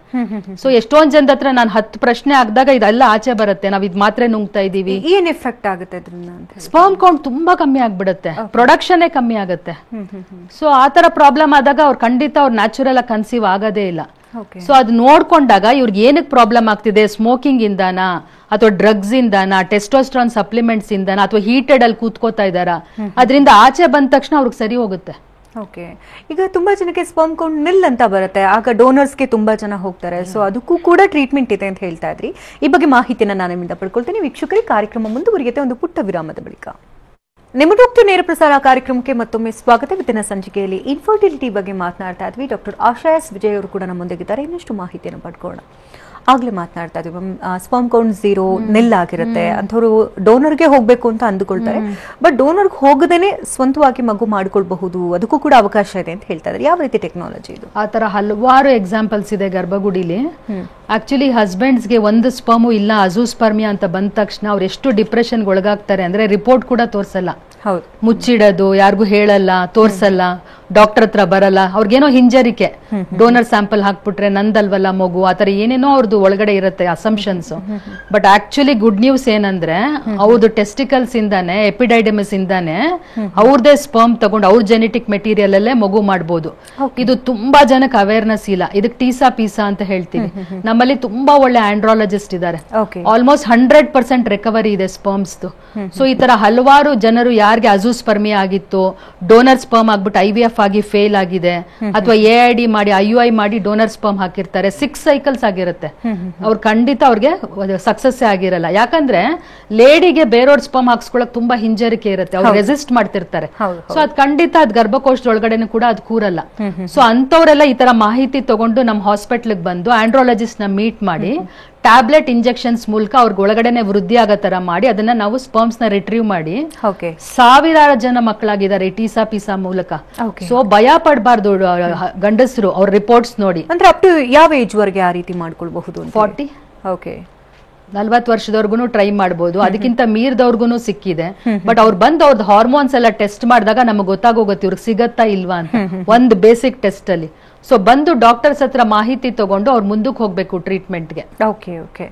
ಸೊ ಎಷ್ಟೊಂದ್ ಜನದ ಹತ್ರ ನಾನು 10 ಪ್ರಶ್ನೆ ಆಗದಾಗ ಇದೆಲ್ಲ ಆಚೆ ಬರುತ್ತೆ, ನಾವ್ ಇದ್ ಮಾತ್ರೆ ನುಂಗ್ತಾ ಇದೀವಿ. ಏನ್ ಎಫೆಕ್ಟ್ ಆಗುತ್ತೆ? ಸ್ಪರ್ಮ್ ಕೌಂಟ್ ತುಂಬಾ ಕಮ್ಮಿ ಆಗ್ಬಿಡುತ್ತೆ, ಪ್ರೊಡಕ್ಷನ್ ಕಮ್ಮಿ ಆಗುತ್ತೆ. ಸೊ ಆತರ ಪ್ರಾಬ್ಲಮ್ ಆದಾಗ ಅವ್ರು ಖಂಡಿತ ಅವ್ರು ನ್ಯಾಚುರಲ್ ಆಗಿ ಕನ್ಸೀವ್ ಆಗೋದೇ ಇಲ್ಲ. ಸೊ ಅದು ನೋಡ್ಕೊಂಡಾಗ ಇವ್ರಿಗೆ ಏನಕ್ಕೆ ಪ್ರಾಬ್ಲಮ್ ಆಗ್ತಿದೆ, ಸ್ಮೋಕಿಂಗ್ ಇಂದಾನಾ ಅಥವಾ ಡ್ರಗ್ಸ್ ಇಂದಾನಾ, ಟೆಸ್ಟೋಸ್ಟ್ರಾನ್ ಸಪ್ಲಿಮೆಂಟ್ಸ್ ಇಂದಾನಾ, ಅಥವಾ ಹೀಟೆಡ್ ಅಲ್ಲಿ ಕೂತ್ಕೋತಾ ಇದಾರಾ, ಅದರಿಂದ ಆಚೆ ಬಂದ ತಕ್ಷಣ ಅವ್ರಿಗೆ ಸರಿ ಹೋಗುತ್ತೆ. ಓಕೆ. ಈಗ ತುಂಬಾ ಜನಕ್ಕೆ ಸ್ಪರ್ಮ್ ಕೌಂಟ್ ನಿಲ್ ಅಂತ ಬರುತ್ತೆ, ಆಗ ಡೋನರ್ಸ್ಗೆ ತುಂಬಾ ಜನ ಹೋಗ್ತಾರೆ. ಸೊ ಅದಕ್ಕೂ ಕೂಡ ಟ್ರೀಟ್ಮೆಂಟ್ ಇದೆ ಅಂತ ಹೇಳ್ತಾ ಇದ್ರಿ. ಈ ಬಗ್ಗೆ ಮಾಹಿತಿನ ನಾನು ನಿಮ್ಮಿಂದ ಪಡ್ಕೊಳ್ತೀನಿ. ವೀಕ್ಷಕರೇ, ಕಾರ್ಯಕ್ರಮ ಮುಂದುವರಿಯುತ್ತೆ ಒಂದು ಪುಟ್ಟ ವಿರಾಮದ ಬಳಿಕ. ನಿಮ್ಮ ಡಾಕ್ಟರ್ ನೇರ ಪ್ರಸಾರ ಕಾರ್ಯಕ್ರಮಕ್ಕೆ ಮತ್ತೊಮ್ಮೆ ಸ್ವಾಗತ. ಇವತ್ತಿನ ಸಂಚಿಕೆಯಲ್ಲಿ ಇನ್ಫರ್ಟಿಲಿಟಿ ಬಗ್ಗೆ ಮಾತನಾಡ್ತಾ ಇದ್ವಿ. ಡಾಕ್ಟರ್ ಆಶಾ ಎಸ್ ವಿಜಯ್ ಅವರು ಕೂಡ ನಮ್ಮೊಂದಿಗಿದ್ದಾರೆ. ಇನ್ನಷ್ಟು ಮಾಹಿತಿಯನ್ನು ಪಡ್ಕೊಳ್ಳೋಣ. ಆಗ್ಲೇ ಮಾತನಾಡ್ತಾ ಇದ್ವಿ, ಸ್ಪರ್ಮ್ ಕೌಂಟ್ 0 ನಿಲ್ ಆಗಿರುತ್ತೆ ಅಂಥವ್ರು ಡೋನರ್ಗೆ ಹೋಗ್ಬೇಕು ಅಂತ ಅಂದುಕೊಳ್ತಾರೆ. ಬಟ್ ಡೋನರ್ಗೆ ಹೋಗದೇನೆ ಸ್ವಂತವಾಗಿ ಮಗು ಮಾಡ್ಕೊಳ್ಬಹುದು, ಅದಕ್ಕೂ ಕೂಡ ಅವಕಾಶ ಇದೆ ಅಂತ ಹೇಳ್ತಾ ಇದ್ದಾರೆ. ಯಾವ ರೀತಿ ಟೆಕ್ನಾಲಜಿ ಇದು? ಆ ತರ ಹಲವಾರು ಎಕ್ಸಾಂಪಲ್ಸ್ ಇದೆ ಗರ್ಭಗುಡಿಲಿ. ಆಕ್ಚುಲಿ ಹಸ್ಬೆಂಡ್ಸ್ಗೆ ಒಂದು ಸ್ಪರ್ಮು ಇಲ್ಲ ಅಜೂಸ್ಪರ್ಮಿಯಾ ಅಂತ ಬಂದ ತಕ್ಷಣ ಅವ್ರು ಎಷ್ಟು ಡಿಪ್ರೆಷನ್ಗೆ ಒಳಗಾಗ್ತಾರೆ ಅಂದ್ರೆ ರಿಪೋರ್ಟ್ ಕೂಡ ತೋರ್ಸಲ್ಲ, ಮುಚ್ಚಿಡೋದು, ಯಾರಿಗೂ ಹೇಳಲ್ಲ, ತೋರ್ಸಲ್ಲ, ಡಾಕ್ಟರ್ ಹತ್ರ ಬರಲ್ಲ. ಅವ್ರಿಗೇನೋ ಹಿಂಜರಿಕೆ, ಡೋನರ್ ಸ್ಯಾಂಪಲ್ ಹಾಕ್ಬಿಟ್ರೆ ನಂದಲ್ವಲ್ಲ ಮಗು, ಆತರ ಏನೇನೋ ಅವ್ರದ್ದು ಒಳಗಡೆ ಇರುತ್ತೆ assumptions. But actually good news ಏನಂದ್ರೆ ಅವ್ರದ್ದು ಟೆಸ್ಟಿಕಲ್ಸ್ ಇಂದಾನೆ, ಎಪಿಡೈಡಮಿಸ್ ಇಂದಾನೆ ಅವ್ರದೇ ಸ್ಪರ್ಮ್ ತಗೊಂಡು ಅವ್ರ ಜೆನೆಟಿಕ್ ಮೆಟೀರಿಯಲ್ ಅಲ್ಲೇ ಮಗು ಮಾಡ್ಬೋದು. ಇದು ತುಂಬಾ ಜನಕ್ಕೆ ಅವೇರ್ನೆಸ್ ಇಲ್ಲ. ಇದಕ್ಕೆ ಟೀಸಾ ಪೀಸಾ ಅಂತ ಹೇಳ್ತೀವಿ. ನಮ್ಮಲ್ಲಿ ತುಂಬಾ ಒಳ್ಳೆ ಆಂಡ್ರಾಲಜಿಸ್ಟ್ ಇದ್ದಾರೆ. ಆಲ್ಮೋಸ್ಟ್ 100% ರಿಕವರಿ ಇದೆ ಸ್ಪರ್ಮ್ಸ್. ಸೊ ಈ ತರ ಹಲವಾರು ಜನರು ಯಾರಿಗೆ ಅಜೂಸ್ಪರ್ಮಿಯಾ ಆಗಿತ್ತು, ಡೋನರ್ ಸ್ಪರ್ಮ್ ಆಗ್ಬಿಟ್ಟು IVF ಆಗಿ ಫೇಲ್ ಆಗಿದೆ, ಅಥವಾ AID ಮಾಡಿ IUI ಮಾಡಿ ಡೋನರ್ ಸ್ಪರ್ಮ್ ಹಾಕಿರ್ತಾರೆ, 6 ಸೈಕಲ್ಸ್ ಆಗಿರುತ್ತೆ, ಅವ್ರು ಖಂಡಿತ ಅವ್ರಿಗೆ ಸಕ್ಸಸ್ ಆಗಿರಲ್ಲ. ಯಾಕಂದ್ರೆ ಲೇಡಿಗೆ ಬೇರೆಯವ್ರ ಸ್ಪರ್ಮ್ ಹಾಕ್ಸ್ಕೊಳಕ್ ತುಂಬಾ ಹಿಂಜರಿಕೆ ಇರುತ್ತೆ, ಅವ್ರು ರೆಸಿಸ್ಟ್ ಮಾಡ್ತಿರ್ತಾರೆ. ಸೊ ಅದ್ ಖಂಡಿತ ಅದ್ ಗರ್ಭಕೋಶದೊಳಗಡೆನೂ ಕೂಡ ಅದ್ ಕೂರಲ್ಲ. ಸೊ ಅಂತವ್ರೆಲ್ಲ ಈ ತರ ಮಾಹಿತಿ ತಗೊಂಡು ನಮ್ ಹಾಸ್ಪಿಟ್ಲಿಗೆ ಬಂದು ಆಂಡ್ರಾಲಜಿಸ್ಟ್ ನ ಮೀಟ್ ಮಾಡಿ ಟ್ಯಾಬ್ಲೆಟ್ ಇಂಜೆಕ್ಷನ್ಸ್ ಮೂಲಕ ಅವ್ರಿಗೆ ಒಳಗಡೆನೆ ವೃದ್ಧಿ ಆಗೋ ತರ ಮಾಡಿ ಅದನ್ನ ನಾವು ಸ್ಪರ್ಮ್ಸ್ ನ ರಿಟ್ರೀವ್ ಮಾಡಿ ಸಾವಿರಾರು ಜನ ಮಕ್ಕಳಾಗಿದ್ದಾರೆ ಟೀಸಾ ಪೀಸಾ ಮೂಲಕ. ಸೊ ಭಯ ಪಡಬಾರ್ದು ಗಂಡಸರು ಅವ್ರ ರಿಪೋರ್ಟ್ಸ್ ನೋಡಿ. ಅಂದ್ರೆ ಅಪ್ ಟು ಯಾವ ಏಜ್ ವರೆಗೆ ಆ ರೀತಿ ಮಾಡ್ಕೊಳ್ಬಹುದು? 40. ಓಕೆ. 40 ವರ್ಷದವರ್ಗುನು ಟ್ರೈ ಮಾಡಬಹುದು, ಅದಕ್ಕಿಂತ ಮೀರ್ದವ್ರಿಗೂ ಸಿಕ್ಕಿದೆ. ಬಟ್ ಅವ್ರು ಬಂದು ಅವ್ರದ್ದು ಹಾರ್ಮೋನ್ಸ್ ಎಲ್ಲ ಟೆಸ್ಟ್ ಮಾಡಿದಾಗ ನಮಗೆ ಗೊತ್ತಾಗೋಗುತ್ತೆ ಇವ್ರಿಗೆ ಸಿಗತ್ತಾ ಇಲ್ವಾ ಅಂತ, ಒಂದು ಬೇಸಿಕ್ ಟೆಸ್ಟ್ ಅಲ್ಲಿ. ಸೊ ಬಂದು ಡಾಕ್ಟರ್ಸ್ ಹತ್ರ ಮಾಹಿತಿ ತಗೊಂಡು ಅವ್ರು ಮುಂದಕ್ಕೆ ಹೋಗ್ಬೇಕು ಟ್ರೀಟ್ಮೆಂಟ್ಗೆ. Okay okay.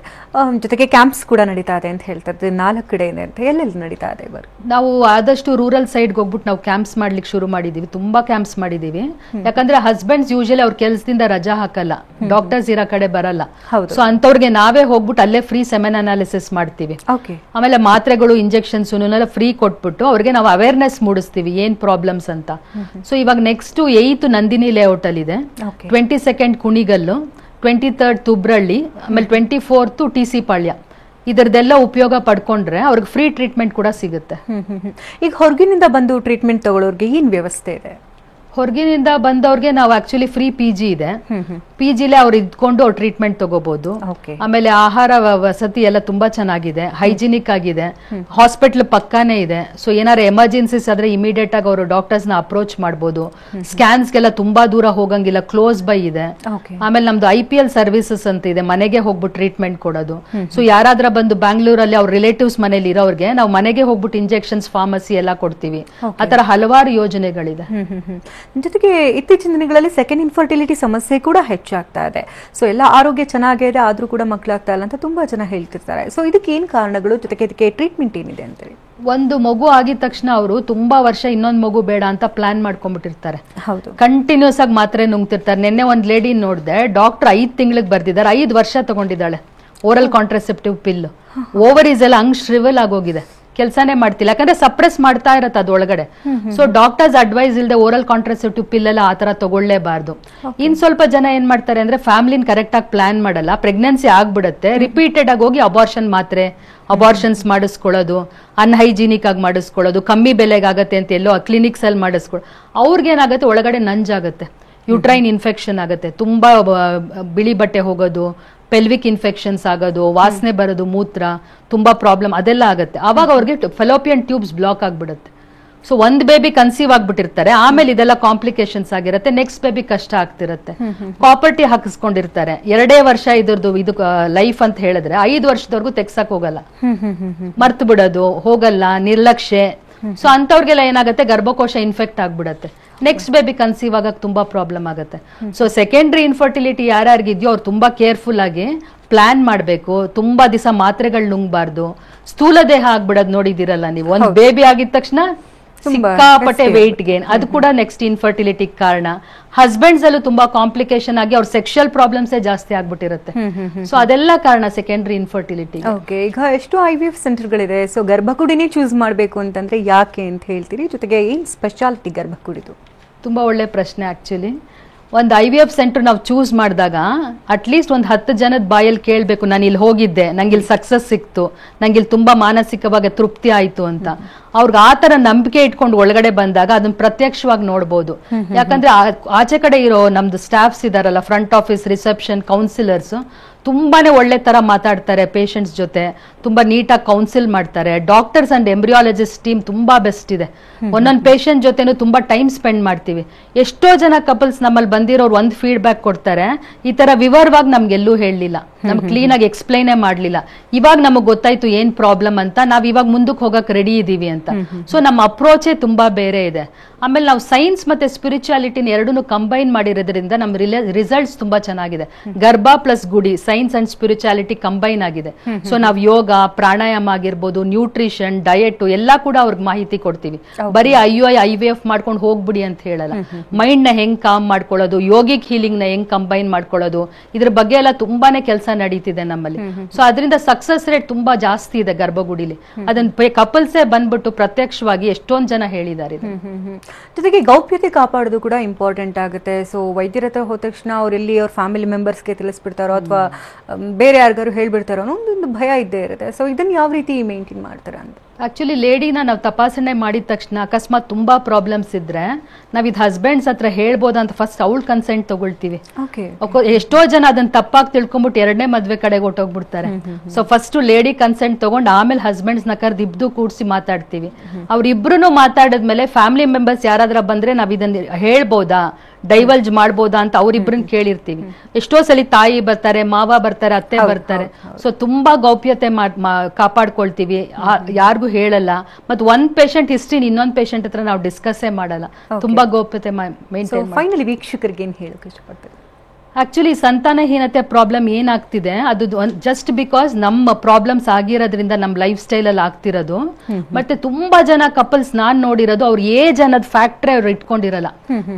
ಜೊತೆಗೆ ಕ್ಯಾಂಪ್ಸ್ ಕೂಡ ನಡೀತಾ ಇದೆ ಅಂತ ಹೇಳ್ತಾರೆ, 4 ಕಡೆ ಇದೆ ಅಂತ. ಎಲ್ಲೆಲ್ಲಿ ನಡೀತಾ ಇದೆ? ನಾವು ಆದಷ್ಟು ರೂರಲ್ ಸೈಡ್ಗೆ ಹೋಗ್ಬಿಟ್ಟು ನಾವು ಕ್ಯಾಂಪ್ಸ್ ಮಾಡ್ಲಿಕ್ಕೆ ಶುರು ಮಾಡಿದೀವಿ. ತುಂಬಾ ಕ್ಯಾಂಪ್ಸ್ ಮಾಡಿದೀವಿ. ಯಾಕಂದ್ರೆ ಹಸ್ಬೆಂಡ್ಸ್ ಯೂಶಲಿ ಅವ್ರ ಕೆಲಸದಿಂದ ರಜಾ ಹಾಕಲ್ಲ, ಡಾಕ್ಟರ್ಸ್ ಇರೋ ಕಡೆ ಬರಲ್ಲ. ಸೊ ಅಂತವ್ರಿಗೆ ನಾವೇ ಹೋಗ್ಬಿಟ್ಟು ಅಲ್ಲೇ ಫ್ರೀ ಸೆಮೆನ್ ಅನಾಲಿಸಿಸ್ ಮಾಡ್ತೀವಿ. ಆಮೇಲೆ ಮಾತ್ರೆಗಳು, ಇಂಜೆಕ್ಷನ್ಸ್ ಫ್ರೀ ಕೊಟ್ಬಿಟ್ಟು ಅವ್ರಿಗೆ ನಾವು ಅವೇರ್ನೆಸ್ ಮೂಡಿಸ್ತೀವಿ ಏನ್ ಪ್ರಾಬ್ಲಮ್ಸ್ ಅಂತ. ಸೊ ಇವಾಗ ನೆಕ್ಸ್ಟ್ 8 ನಂದಿನಿ ಲೇಔಟ್ ಅಲ್ಲಿ ಇದೆ, 22nd ಕುಣಿಗಲ್ಲು, 23rd ತುಬ್ರಳ್ಳಿ, ಆಮೇಲೆ 24th TC ಪಾಳ್ಯ. ಇದರದೆಲ್ಲ ಉಪಯೋಗ ಪಡ್ಕೊಂಡ್ರೆ ಅವ್ರಿಗೆ ಫ್ರೀ ಟ್ರೀಟ್ಮೆಂಟ್ ಕೂಡ ಸಿಗುತ್ತೆ. ಈಗ ಹೊರಗಿನಿಂದ ಬಂದು ಟ್ರೀಟ್ಮೆಂಟ್ ತಗೊಳ್ಳೋರ್ಗೆ ಏನ್ ವ್ಯವಸ್ಥೆ ಇದೆ? ಹೊರಗಿನಿಂದ ಬಂದವ್ರಿಗೆ ನಾವು ಆಕ್ಚುಲಿ ಫ್ರೀ PG ಇದೆ, PGಲೇ ಅವ್ರು ಇದ್ಕೊಂಡು ಅವ್ರು ಟ್ರೀಟ್ಮೆಂಟ್ ತಗೋಬಹುದು. ಆಮೇಲೆ ಆಹಾರ ವಸತಿ ಎಲ್ಲ ತುಂಬಾ ಚೆನ್ನಾಗಿದೆ, ಹೈಜಿನಿಕ್ ಆಗಿದೆ, ಹಾಸ್ಪಿಟಲ್ ಪಕ್ಕಾನೇ ಇದೆ. ಸೊ ಏನಾದ್ರು ಎಮರ್ಜೆನ್ಸೀಸ್ ಆದ್ರೆ ಇಮಿಡಿಯೇಟ್ ಆಗಿ ಅವರು ಡಾಕ್ಟರ್ಸ್ ನ ಅಪ್ರೋಚ್ ಮಾಡಬಹುದು. ಸ್ಕ್ಯಾನ್ಸ್ಗೆಲ್ಲ ತುಂಬಾ ದೂರ ಹೋಗಂಗಿಲ್ಲ, ಕ್ಲೋಸ್ ಬೈ ಇದೆ. ಆಮೇಲೆ ನಮ್ದು IPL ಸರ್ವಿಸಸ್ ಅಂತ ಇದೆ, ಮನೆಗೆ ಹೋಗ್ಬಿಟ್ಟು ಟ್ರೀಟ್ಮೆಂಟ್ ಕೊಡೋದು. ಸೊ ಯಾರಾದ್ರೂ ಬಂದು ಬ್ಯಾಂಗ್ಳೂರಲ್ಲಿ ಅವ್ರ ರಿಲೇಟಿವ್ಸ್ ಮನೇಲಿ ಇರೋರ್ಗೆ ನಾವು ಮನೆಗೆ ಹೋಗ್ಬಿಟ್ಟು ಇಂಜೆಕ್ಷನ್ಸ್, ಫಾರ್ಮಸಿ ಎಲ್ಲ ಕೊಡ್ತೀವಿ. ಆತರ ಹಲವಾರು ಯೋಜನೆಗಳಿದೆ. ಜೊತೆಗೆ ಇತ್ತೀಚಿನ ದಿನಗಳಲ್ಲಿ ಸೆಕೆಂಡ್ ಇನ್ಫರ್ಟಿಲಿಟಿ ಸಮಸ್ಯೆ ಕೂಡ ಹೆಚ್ಚಾಗ್ತಾ ಇದೆ. ಸೊ ಎಲ್ಲ ಆರೋಗ್ಯ ಚೆನ್ನಾಗಿದೆ ಆದ್ರೂ ಕೂಡ ಮಕ್ಕಳಾಗ್ತಾ ಇಲ್ಲ ಅಂತ ತುಂಬಾ ಜನ ಹೇಳ್ತಿರ್ತಾರೆ. ಸೊ ಇದಕ್ಕೆ ಏನ್ ಕಾರಣಗಳು, ಜೊತೆಗೆ ಇದಕ್ಕೆ ಟ್ರೀಟ್ಮೆಂಟ್ ಏನಿದೆ ಅಂತೇಳಿ? ಒಂದು ಮಗು ಆಗಿದ ತಕ್ಷಣ ಅವರು ತುಂಬಾ ವರ್ಷ ಇನ್ನೊಂದು ಮಗು ಬೇಡ ಅಂತ ಪ್ಲಾನ್ ಮಾಡ್ಕೊಂಡ್ಬಿಟ್ಟಿರ್ತಾರೆ. ಹೌದು, ಕಂಟಿನ್ಯೂಸ್ ಆಗಿ ಮಾತ್ರೆ ನುಂಗ್ತಿರ್ತಾರೆ. ನಿನ್ನೆ ಒಂದ್ ಲೇಡಿ ನೋಡಿದೆ, ಡಾಕ್ಟರ್ 5 ತಿಂಗಳಿಗೆ ಬರ್ದಿದ್ದಾರೆ, 5 ವರ್ಷ ತಗೊಂಡಿದ್ದಾಳೆ ಓರಲ್ ಕಾಂಟ್ರಾಸೆಪ್ಟಿವ್ ಪಿಲ್. ಓವರೀಸ್ ಎಲ್ಲ ಹಂಗ್ ಶ್ರಿವಲ್ ಆಗೋಗಿದೆ, ಕೆಲಸನೇ ಮಾಡ್ತಿಲ್ಲ, ಯಾಕಂದ್ರೆ ಸಪ್ರೆಸ್ ಮಾಡ್ತಾ ಇರತ್ತೆ ಅದು ಒಳಗಡೆ. ಸೊ ಡಾಕ್ಟರ್ಸ್ ಅಡ್ವೈಸ್ ಇಲ್ಲದೆ ಓರಲ್ ಕಾಂಟ್ರಾಸೆಪ್ಟಿವ್ ಪಿಲ್ ಎಲ್ಲ ಆತರ ತಗೊಳ್ಳೇಬಾರ್ದು. ಇನ್ ಸ್ವಲ್ಪ ಜನ ಏನ್ ಮಾಡ್ತಾರೆ ಅಂದ್ರೆ ಫ್ಯಾಮಿಲಿನ ಕರೆಕ್ಟ್ ಆಗಿ ಪ್ಲಾನ್ ಮಾಡಲ್ಲ, ಪ್ರೆಗ್ನೆನ್ಸಿ ಆಗ್ಬಿಡುತ್ತೆ, ರಿಪೀಟೆಡ್ ಆಗಿ ಹೋಗಿ ಅಬಾರ್ಷನ್ ಮಾತ್ರೆ ಅಬಾರ್ಷನ್ಸ್ ಮಾಡಿಸ್ಕೊಳ್ಳೋದು, ಅನ್ಹೈಜಿನಿಕ್ ಆಗಿ ಮಾಡಿಸ್ಕೊಳ್ಳೋದು, ಕಮ್ಮಿ ಬೆಲೆಗಾಗತ್ತೆ ಅಂತ ಎಲ್ಲೋ ಕ್ಲಿನಿಕ್ಸ್ ಅಲ್ಲಿ ಮಾಡಿಸ್ಕೊಳ್ಳೋದು. ಅವ್ರಿಗೇನಾಗತ್ತೆ, ಒಳಗಡೆ ನಂಜಾಗತ್ತೆ, ಯುಟ್ರೈನ್ ಇನ್ಫೆಕ್ಷನ್ ಆಗುತ್ತೆ, ತುಂಬಾ ಬಿಳಿ ಬಟ್ಟೆ ಹೋಗೋದು, ಪೆಲ್ವಿಕ್ ಇನ್ಫೆಕ್ಷನ್ಸ್ ಆಗೋದು, ವಾಸನೆ ಬರೋದು, ಮೂತ್ರ ತುಂಬಾ ಪ್ರಾಬ್ಲಮ್ ಅದೆಲ್ಲ ಆಗುತ್ತೆ. ಆವಾಗ ಅವ್ರಿಗೆ ಫೆಲೋಪಿಯನ್ ಟ್ಯೂಬ್ಸ್ ಬ್ಲಾಕ್ ಆಗ್ಬಿಡುತ್ತೆ. ಸೊ ಒಂದ್ ಬೇಬಿ ಕನ್ಸೀವ್ ಆಗ್ಬಿಟ್ಟಿರ್ತಾರೆ, ಆಮೇಲೆ ಇದೆಲ್ಲ ಕಾಂಪ್ಲಿಕೇಶನ್ಸ್ ಆಗಿರುತ್ತೆ, ನೆಕ್ಸ್ಟ್ ಬೇಬಿ ಕಷ್ಟ ಆಗ್ತಿರತ್ತೆ. ಕಾಪರ್ಟಿ ಹಾಕಿಸ್ಕೊಂಡಿರ್ತಾರೆ, 2 ವರ್ಷ ಇದ್ರದ್ದು ಇದು ಲೈಫ್ ಅಂತ ಹೇಳಿದ್ರೆ 5 ವರ್ಷದವರೆಗೂ ತೆಗ್ಸಕ್ ಹೋಗಲ್ಲ, ಮರ್ತು ಬಿಡೋದು, ಹೋಗಲ್ಲ, ನಿರ್ಲಕ್ಷ್ಯ. ಸೊ ಅಂತವ್ರಿಗೆಲ್ಲ ಏನಾಗುತ್ತೆ, ಗರ್ಭಕೋಶ ಇನ್ಫೆಕ್ಟ್ ಆಗ್ಬಿಡತ್ತೆ, ನೆಕ್ಸ್ಟ್ ಬೇಬಿ ಕನ್ಸೀವ್ ಆಗಕ್ಕೆ ತುಂಬಾ ಪ್ರಾಬ್ಲಮ್ ಆಗುತ್ತೆ. ಸೊ ಸೆಕೆಂಡ್ರಿ ಇನ್ಫರ್ಟಿಲಿಟಿ ಯಾರ್ಯಾರಿಗಿದ್ಯೋ ಅವ್ರು ತುಂಬಾ ಕೇರ್ಫುಲ್ ಆಗಿ ಪ್ಲಾನ್ ಮಾಡ್ಬೇಕು. ತುಂಬಾ ದಿವಸ ಮಾತ್ರೆಗಳು ನುಂಗ್ಬಾರ್ದು, ಸ್ಥೂಲ ದೇಹ ಆಗ್ಬಿಡೋದು ನೋಡಿದಿರಲ್ಲ ನೀವು. ಒಂದ್ ಬೇಬಿ ಆಗಿದ ತಕ್ಷಣ ಸಿಕ್ಕಾಪಟ್ಟೆ ವೆಯ್ಟ್ ಗೇನ್, ಅದು ಕೂಡ ನೆಕ್ಸ್ಟ್ ಇನ್ಫರ್ಟಿಲಿಟಿ ಕಾರಣ. ಹಸ್ಬೆಂಡ್ಸ್ ಅಲ್ಲೂ ತುಂಬಾ ಕಾಂಪ್ಲಿಕೇಶನ್ ಆಗಿ ಅವ್ರ ಸೆಕ್ಷುವಲ್ ಪ್ರಾಬ್ಲಮ್ಸ್ ಜಾಸ್ತಿ ಆಗ್ಬಿಟ್ಟಿರುತ್ತೆ. ಸೊ ಅದೆಲ್ಲ ಕಾರಣ ಸೆಕೆಂಡ್ರಿ ಇನ್ಫರ್ಟಿಲಿಟಿ. ಓಕೆ, ಈಗ ಎಷ್ಟು IVF ಸೆಂಟರ್ಗಳಿದೆ, ಸೊ ಗರ್ಭಕುಡಿನೇ ಚೂಸ್ ಮಾಡಬೇಕು ಅಂತಂದ್ರೆ ಯಾಕೆ ಅಂತ ಹೇಳ್ತೀರಿ? ಜೊತೆಗೆ ಏನ್ ಸ್ಪೆಷಾಲಿಟಿ ಗರ್ಭಕುಡಿದು? ತುಂಬಾ ಒಳ್ಳೆ ಪ್ರಶ್ನೆ. ಆಕ್ಚುಲಿ ಒಂದು IVF ಸೆಂಟರ್ ನಾವು ಚೂಸ್ ಮಾಡಿದಾಗ ಅಟ್ಲೀಸ್ಟ್ ಒಂದು 10 ಜನದ ಬಾಯಲ್ಲಿ ಕೇಳಬೇಕು, ನಾನು ಇಲ್ಲಿ ಹೋಗಿದ್ದೆ, ನಂಗೆ ಇಲ್ಲಿ ಸಕ್ಸಸ್ ಸಿಕ್ತು, ನಂಗೆ ಇಲ್ಲಿ ತುಂಬಾ ಮಾನಸಿಕವಾಗಿ ತೃಪ್ತಿ ಆಯ್ತು ಅಂತ. ಅವ್ರಿಗೆ ಆ ತರ ನಂಬಿಕೆ ಇಟ್ಕೊಂಡು ಒಳಗಡೆ ಬಂದಾಗ ಅದನ್ನ ಪ್ರತ್ಯಕ್ಷವಾಗಿ ನೋಡ್ಬೋದು. ಯಾಕಂದ್ರೆ ಆಚೆ ಕಡೆ ಇರೋ ನಮ್ದು ಸ್ಟಾಫ್ಸ್ ಇದಾರಲ್ಲ, ಫ್ರಂಟ್ ಆಫೀಸ್, ರಿಸೆಪ್ಷನ್, ಕೌನ್ಸಿಲರ್ಸ್ ತುಂಬಾನೇ ಒಳ್ಳೆ ತರ ಮಾತಾಡ್ತಾರೆ ಪೇಷಂಟ್ಸ್ ಜೊತೆ, ತುಂಬಾ ನೀಟಾಗಿ ಕೌನ್ಸಿಲ್ ಮಾಡ್ತಾರೆ. ಡಾಕ್ಟರ್ಸ್ ಅಂಡ್ ಎಂಬ್ರಿಯಾಲಜಿಸ್ಟ್ ಟೀಮ್ ತುಂಬಾ ಬೆಸ್ಟ್ ಇದೆ. ಒಂದೊಂದು ಪೇಷಂಟ್ ಜೊತೆನೂ ತುಂಬಾ ಟೈಮ್ ಸ್ಪೆಂಡ್ ಮಾಡ್ತೀವಿ. ಎಷ್ಟೋ ಜನ ಕಪಲ್ಸ್ ನಮ್ಮಲ್ಲಿ ಬಂದಿರೋರು ಒಂದು ಫೀಡ್ಬ್ಯಾಕ್ ಕೊಡ್ತಾರೆ, ಈ ತರ ವಿವರವಾಗಿ ನಮ್ಗೆಲ್ಲೂ ಹೇಳಲಿಲ್ಲ, ನಮ್ಗೆ ಕ್ಲೀನ್ ಆಗಿ ಎಕ್ಸ್ಪ್ಲೈನೇ ಮಾಡ್ಲಿಲ್ಲ, ಇವಾಗ ನಮಗ್ ಗೊತ್ತಾಯ್ತು ಏನ್ ಪ್ರಾಬ್ಲಮ್ ಅಂತ, ನಾವ್ ಇವಾಗ ಮುಂದಕ್ಕೆ ಹೋಗಕ್ ರೆಡಿ ಇದೀವಿ ಅಂತ. ಸೊ ನಮ್ಮ ಅಪ್ರೋಚೇ ತುಂಬಾ ಬೇರೆ ಇದೆ. ಆಮೇಲೆ ನಾವು ಸೈನ್ಸ್ ಮತ್ತೆ ಸ್ಪಿರಿಚುಯಾಲಿಟಿನ ಎರಡನ್ನು ಕಂಬೈನ್ ಮಾಡಿರೋದ್ರಿಂದ ನಮ್ ರಿಸಲ್ಟ್ಸ್ ತುಂಬಾ ಚೆನ್ನಾಗಿದೆ. ಗರ್ಭ ಪ್ಲಸ್ ಗುಡಿ, ಸೈನ್ಸ್ ಅಂಡ್ ಸ್ಪಿರಿಚುಯಾಲಿಟಿ ಕಂಬೈನ್ ಆಗಿದೆ. ಸೊ ನಾವು ಯೋಗ, ಪ್ರಾಣಾಯಾಮ ಆಗಿರ್ಬೋದು, ನ್ಯೂಟ್ರಿಷನ್, ಡಯಟ್ ಎಲ್ಲ ಕೂಡ ಅವ್ರಿಗೆ ಮಾಹಿತಿ ಕೊಡ್ತೀವಿ. ಬರೀ IVF ಮಾಡ್ಕೊಂಡು ಹೋಗ್ಬಿಡಿ ಅಂತ ಹೇಳಲ್ಲ. ಮೈಂಡ್ ನ ಹೆಂಗ್ ಕಾಮ್ ಮಾಡ್ಕೊಳ್ಳೋದು, ಯೋಗಿಕ್ ಹೀಲಿಂಗ್ ನ ಹೆಂಗ್ ಕಂಬೈನ್ ಮಾಡ್ಕೊಳ್ಳೋದು, ಇದ್ರ ಬಗ್ಗೆ ಎಲ್ಲ ತುಂಬಾನೇ ಕೆಲಸ ನಡೀತಿದೆ ನಮ್ಮಲ್ಲಿ. ಸೊ ಅದರಿಂದ ಸಕ್ಸಸ್ ರೇಟ್ ತುಂಬಾ ಜಾಸ್ತಿ ಇದೆ ಗರ್ಭಗುಡಿಲಿ. ಅದನ್ನ ಕಪಲ್ಸೇ ಬಂದ್ಬಿಟ್ಟು ಪ್ರತ್ಯಕ್ಷವಾಗಿ ಎಷ್ಟೊಂದ್ ಜನ ಹೇಳಿದ್ದಾರೆ. ಜೊತೆಗೆ ಗೌಪ್ಯತೆ ಕಾಪಾಡೋದು ಕೂಡ ಇಂಪಾರ್ಟೆಂಟ್ ಆಗುತ್ತೆ. ಸೊ ವೈದ್ಯರ ಹತ್ರ ಹೋದ ತಕ್ಷಣ ಅವ್ರೆಲ್ಲಿ ಅವ್ರ ಫ್ಯಾಮಿಲಿ ಮೆಂಬರ್ಸ್ಗೆ ತಿಳಿಸ್ಬಿಡ್ತಾರೋ ಅಥವಾ ಬೇರೆ ಯಾರಿಗಾರು ಹೇಳ್ಬಿಡ್ತಾರೋ ಅನ್ನೋ ಒಂದು ಭಯ ಇದ್ದೇ ಇರುತ್ತೆ. ಸೊ ಇದನ್ನ ಯಾವ ರೀತಿ ಮೇಂಟೈನ್ ಮಾಡ್ತಾರೆ ಅಂತ? ಆಕ್ಚುಲಿ ಲೇಡಿನ ನಾವು ತಪಾಸಣೆ ಮಾಡಿದ ತಕ್ಷಣ ಅಕಸ್ಮಾತ್ ತುಂಬಾ ಪ್ರಾಬ್ಲಮ್ಸ್ ಇದ್ರೆ ನಾವ್ ಇದು ಹಸ್ಬೆಂಡ್ಸ್ ಹತ್ರ ಹೇಳ್ಬೋದ ಅಂತ ಫಸ್ಟ್ ಅವಳ ಕನ್ಸೆಂಟ್ ತಗೊಳ್ತೀವಿ. ಎಷ್ಟೋ ಜನ ಅದನ್ನ ತಪ್ಪಾಗಿ ತಿಳ್ಕೊಂಡ್ಬಿಟ್ಟು 2ನೇ ಮದ್ವೆ ಕಡೆಗೆ ಹೊಟ್ಟೋಗ್ಬಿಡ್ತಾರೆ. ಸೊ ಫಸ್ಟ್ ಲೇಡಿ ಕನ್ಸೆಂಟ್ ತಗೊಂಡು ಆಮೇಲೆ ಹಸ್ಬೆಂಡ್ಸ್ ನ ಕರೆದು ಇಬ್ದು ಕೂಡ್ಸಿ ಮಾತಾಡ್ತೀವಿ. ಅವ್ರಿಬ್ರು ಮಾತಾಡಿದ್ಮೇಲೆ ಫ್ಯಾಮಿಲಿ ಮೆಂಬರ್ಸ್ ಯಾರಾದ್ರೂ ಬಂದ್ರೆ ನಾವ್ ಇದನ್ನ ಹೇಳ್ಬೋದಾ, ಡೈವಲ್ಜ್ ಮಾಡ್ಬೋದಾ ಅಂತ ಅವ್ರಿಬ್ರನ್ನ ಕೇಳಿರ್ತೀವಿ. ಎಷ್ಟೋ ಸಲ ತಾಯಿ ಬರ್ತಾರೆ, ಮಾವ ಬರ್ತಾರೆ, ಅತ್ತೆ ಬರ್ತಾರೆ. ಸೊ ತುಂಬಾ ಗೌಪ್ಯತೆ ಕಾಪಾಡ್ಕೊಳ್ತೀವಿ, ಯಾರಿಗೂ ಹೇಳಲ್ಲ. ಮತ್ತೆ ಒಂದ್ ಪೇಷಂಟ್ ಹಿಸ್ಟ್ರಿ ಇನ್ನೊಂದ್ ಪೇಷಂಟ್ ಹತ್ರ ನಾವು ಡಿಸ್ಕಸ್ಸೇ ಮಾಡಲ್ಲ. ತುಂಬಾ ಗೌಪ್ಯತೆ ಮೇಂಟೈನ್. ಫೈನಲಿ ವೀಕ್ಷಕರಿಗೆ ಏನ್ ಹೇಳಕ್ ಇಷ್ಟಪಡ್ತಾರೆ? ಆಕ್ಚುಲಿ ಸಂತಾನಹೀನತೆ ಪ್ರಾಬ್ಲಮ್ ಏನಾಗ್ತಿದೆ ಅದು ಜಸ್ಟ್ ಬಿಕಾಸ್ ನಮ್ಮ ಪ್ರಾಬ್ಲಮ್ಸ್ ಆಗಿರೋದ್ರಿಂದ ನಮ್ಮ ಲೈಫ್ ಸ್ಟೈಲ್ ಅಲ್ಲಿ ಆಗ್ತಿರೋದು. ಮತ್ತೆ ತುಂಬಾ ಜನ ಕಪಲ್ಸ್ ನಾನ್ ನೋಡಿರೋದು ಅವ್ರ ಏಜ್ ಅನ್ನೋದು ಫ್ಯಾಕ್ಟ್ರಿ ಅವ್ರು ಇಟ್ಕೊಂಡಿರಲ್ಲ.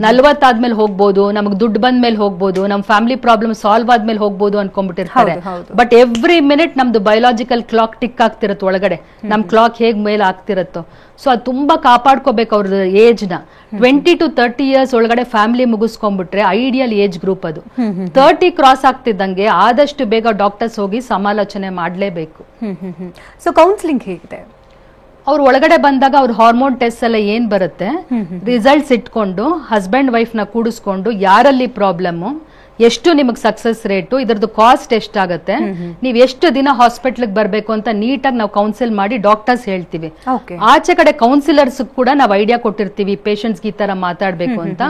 40 ಆದ್ಮೇಲೆ ಹೋಗ್ಬೋದು, ನಮಗ್ ದುಡ್ಡು ಬಂದ ಮೇಲೆ ಹೋಗ್ಬೋದು, ನಮ್ ಫ್ಯಾಮಿಲಿ ಪ್ರಾಬ್ಲಮ್ ಸಾಲ್ವ್ ಆದ್ಮೇಲೆ ಹೋಗ್ಬೋದು ಅನ್ಕೊಂಡ್ಬಿಟ್ಟಿರ್ತಾರೆ. ಬಟ್ ಎವ್ರಿ ಮಿನಿಟ್ ನಮ್ದು ಬಯೋಲಾಜಿಕಲ್ ಕ್ಲಾಕ್ ಟಿಕ್ ಆಗ್ತಿರತ್ತೆ ಒಳಗಡೆ, ನಮ್ ಕ್ಲಾಕ್ ಹೇಗ್ ಮೇಲೆ ಆಗ್ತಿರತ್ತೋ. ಸೊ ಅದು ತುಂಬಾ ಕಾಪಾಡ್ಕೋಬೇಕು ಅವ್ರ ಏಜ್ ನ. 20 to 30 years ಒಳಗಡೆ ಫ್ಯಾಮಿಲಿ ಮುಗಿಸ್ಕೊಂಡ್ಬಿಟ್ರೆ ಐಡಿಯಲ್ ಏಜ್ ಗ್ರೂಪ್ ಅದು. 30 ಕ್ರಾಸ್ ಆಗ್ತಿದ್ದಂಗೆ ಆದಷ್ಟು ಬೇಗ ಡಾಕ್ಟರ್ಸ್ ಹೋಗಿ ಸಮಾಲೋಚನೆ ಮಾಡ್ಲೇಬೇಕು. ಸೊ ಕೌನ್ಸಿಲಿಂಗ್ ಹೇಗಿದೆ? ಅವ್ರು ಒಳಗಡೆ ಬಂದಾಗ ಅವ್ರ ಹಾರ್ಮೋನ್ ಟೆಸ್ಟ್ ಎಲ್ಲ ಏನ್ ಬರುತ್ತೆ ರಿಸಲ್ಟ್ಸ್ ಇಟ್ಕೊಂಡು ಹಸ್ಬೆಂಡ್ ವೈಫ್ ನ ಕೂಡಿಸ್ಕೊಂಡು ಯಾರಲ್ಲಿ ಪ್ರಾಬ್ಲಮ್, ಎಷ್ಟು ನಿಮಗೆ ಸಕ್ಸಸ್ ರೇಟು, ಇದರದ್ದು ಕಾಸ್ಟ್ ಎಷ್ಟಾಗತ್ತೆ, ನೀವ್ ಎಷ್ಟು ದಿನ ಹಾಸ್ಪಿಟ್ಲಿಗೆ ಬರ್ಬೇಕು ಅಂತ ನೀಟಾಗಿ ನಾವು ಕೌನ್ಸಿಲ್ ಮಾಡಿ ಡಾಕ್ಟರ್ಸ್ ಹೇಳ್ತೀವಿ. ಆಚೆ ಕಡೆ ಕೌನ್ಸಿಲರ್ಸ್ ಕೂಡ ನಾವು ಐಡಿಯಾ ಕೊಟ್ಟಿರ್ತೀವಿ, ಪೇಷಂಟ್ಸ್ ಈ ತರ ಮಾತಾಡ್ಬೇಕು ಅಂತ.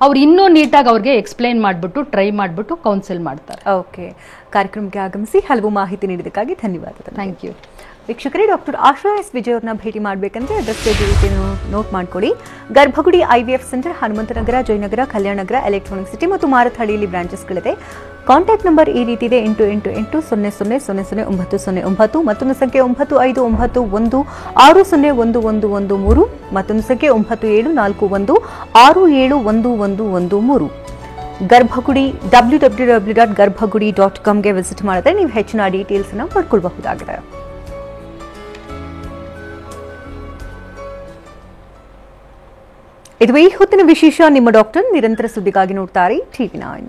ಅವ್ರು ಇನ್ನೂ ನೀಟಾಗಿ ಅವ್ರಿಗೆ ಎಕ್ಸ್ಪ್ಲೈನ್ ಮಾಡ್ಬಿಟ್ಟು ಟ್ರೈ ಮಾಡ್ಬಿಟ್ಟು ಕೌನ್ಸಿಲ್ ಮಾಡ್ತಾರೆ. ಓಕೆ, ಕಾರ್ಯಕ್ರಮಕ್ಕೆ ಆಗಮಿಸಿ ಹಲವು ಮಾಹಿತಿ ನೀಡಿದಕ್ಕಾಗಿ ಧನ್ಯವಾದ. Thank you. ವೀಕ್ಷಕರೇ, ಡಾಕ್ಟರ್ ಆಶಾ ಎಸ್ ವಿಜಯ್ ಅವ್ರನ್ನ ಭೇಟಿ ಮಾಡಬೇಕಂದ್ರೆ ಅಡ್ರೆಸ್ ನೋಟ್ ಮಾಡ್ಕೊಳ್ಳಿ. Garbhagudi IVF centre, Hanumanthanagar, Jayanagar, Kalyananagar, electronic city ಮತ್ತು ಮಾರತಹಳ್ಳಿಯಲ್ಲಿ ಬ್ರಾಂಚಸ್ಗಳಿದೆ. ಕಾಂಟ್ಯಾಕ್ಟ್ ನಂಬರ್ ಈ ರೀತಿ ಇದೆ: 888800000909, ಮತ್ತೊಂದು ಸಂಖ್ಯೆ 9591601113, ಮತ್ತೊಂದು ಸಂಖ್ಯೆ 9741671113. ಗರ್ಭಗುಡಿ www.garbhagudi.comಗೆ ವಿಸಿಟ್ ಮಾಡಿದ್ರೆ ನೀವು ಹೆಚ್ಚಿನ ಡೀಟೇಲ್ಸ್ ಅನ್ನು ಪಡ್ಕೊಳ್ಬಹುದಾಗಿದೆ. ಇದು ಈ ಹೊತ್ತಿನ ವಿಶೇಷ. ನಿಮ್ಮ ಡಾಕ್ಟರ್ ನಿರಂತರ ಸುದ್ದಿಗಾಗಿ ನೋಡ್ತಾರೆ TV9.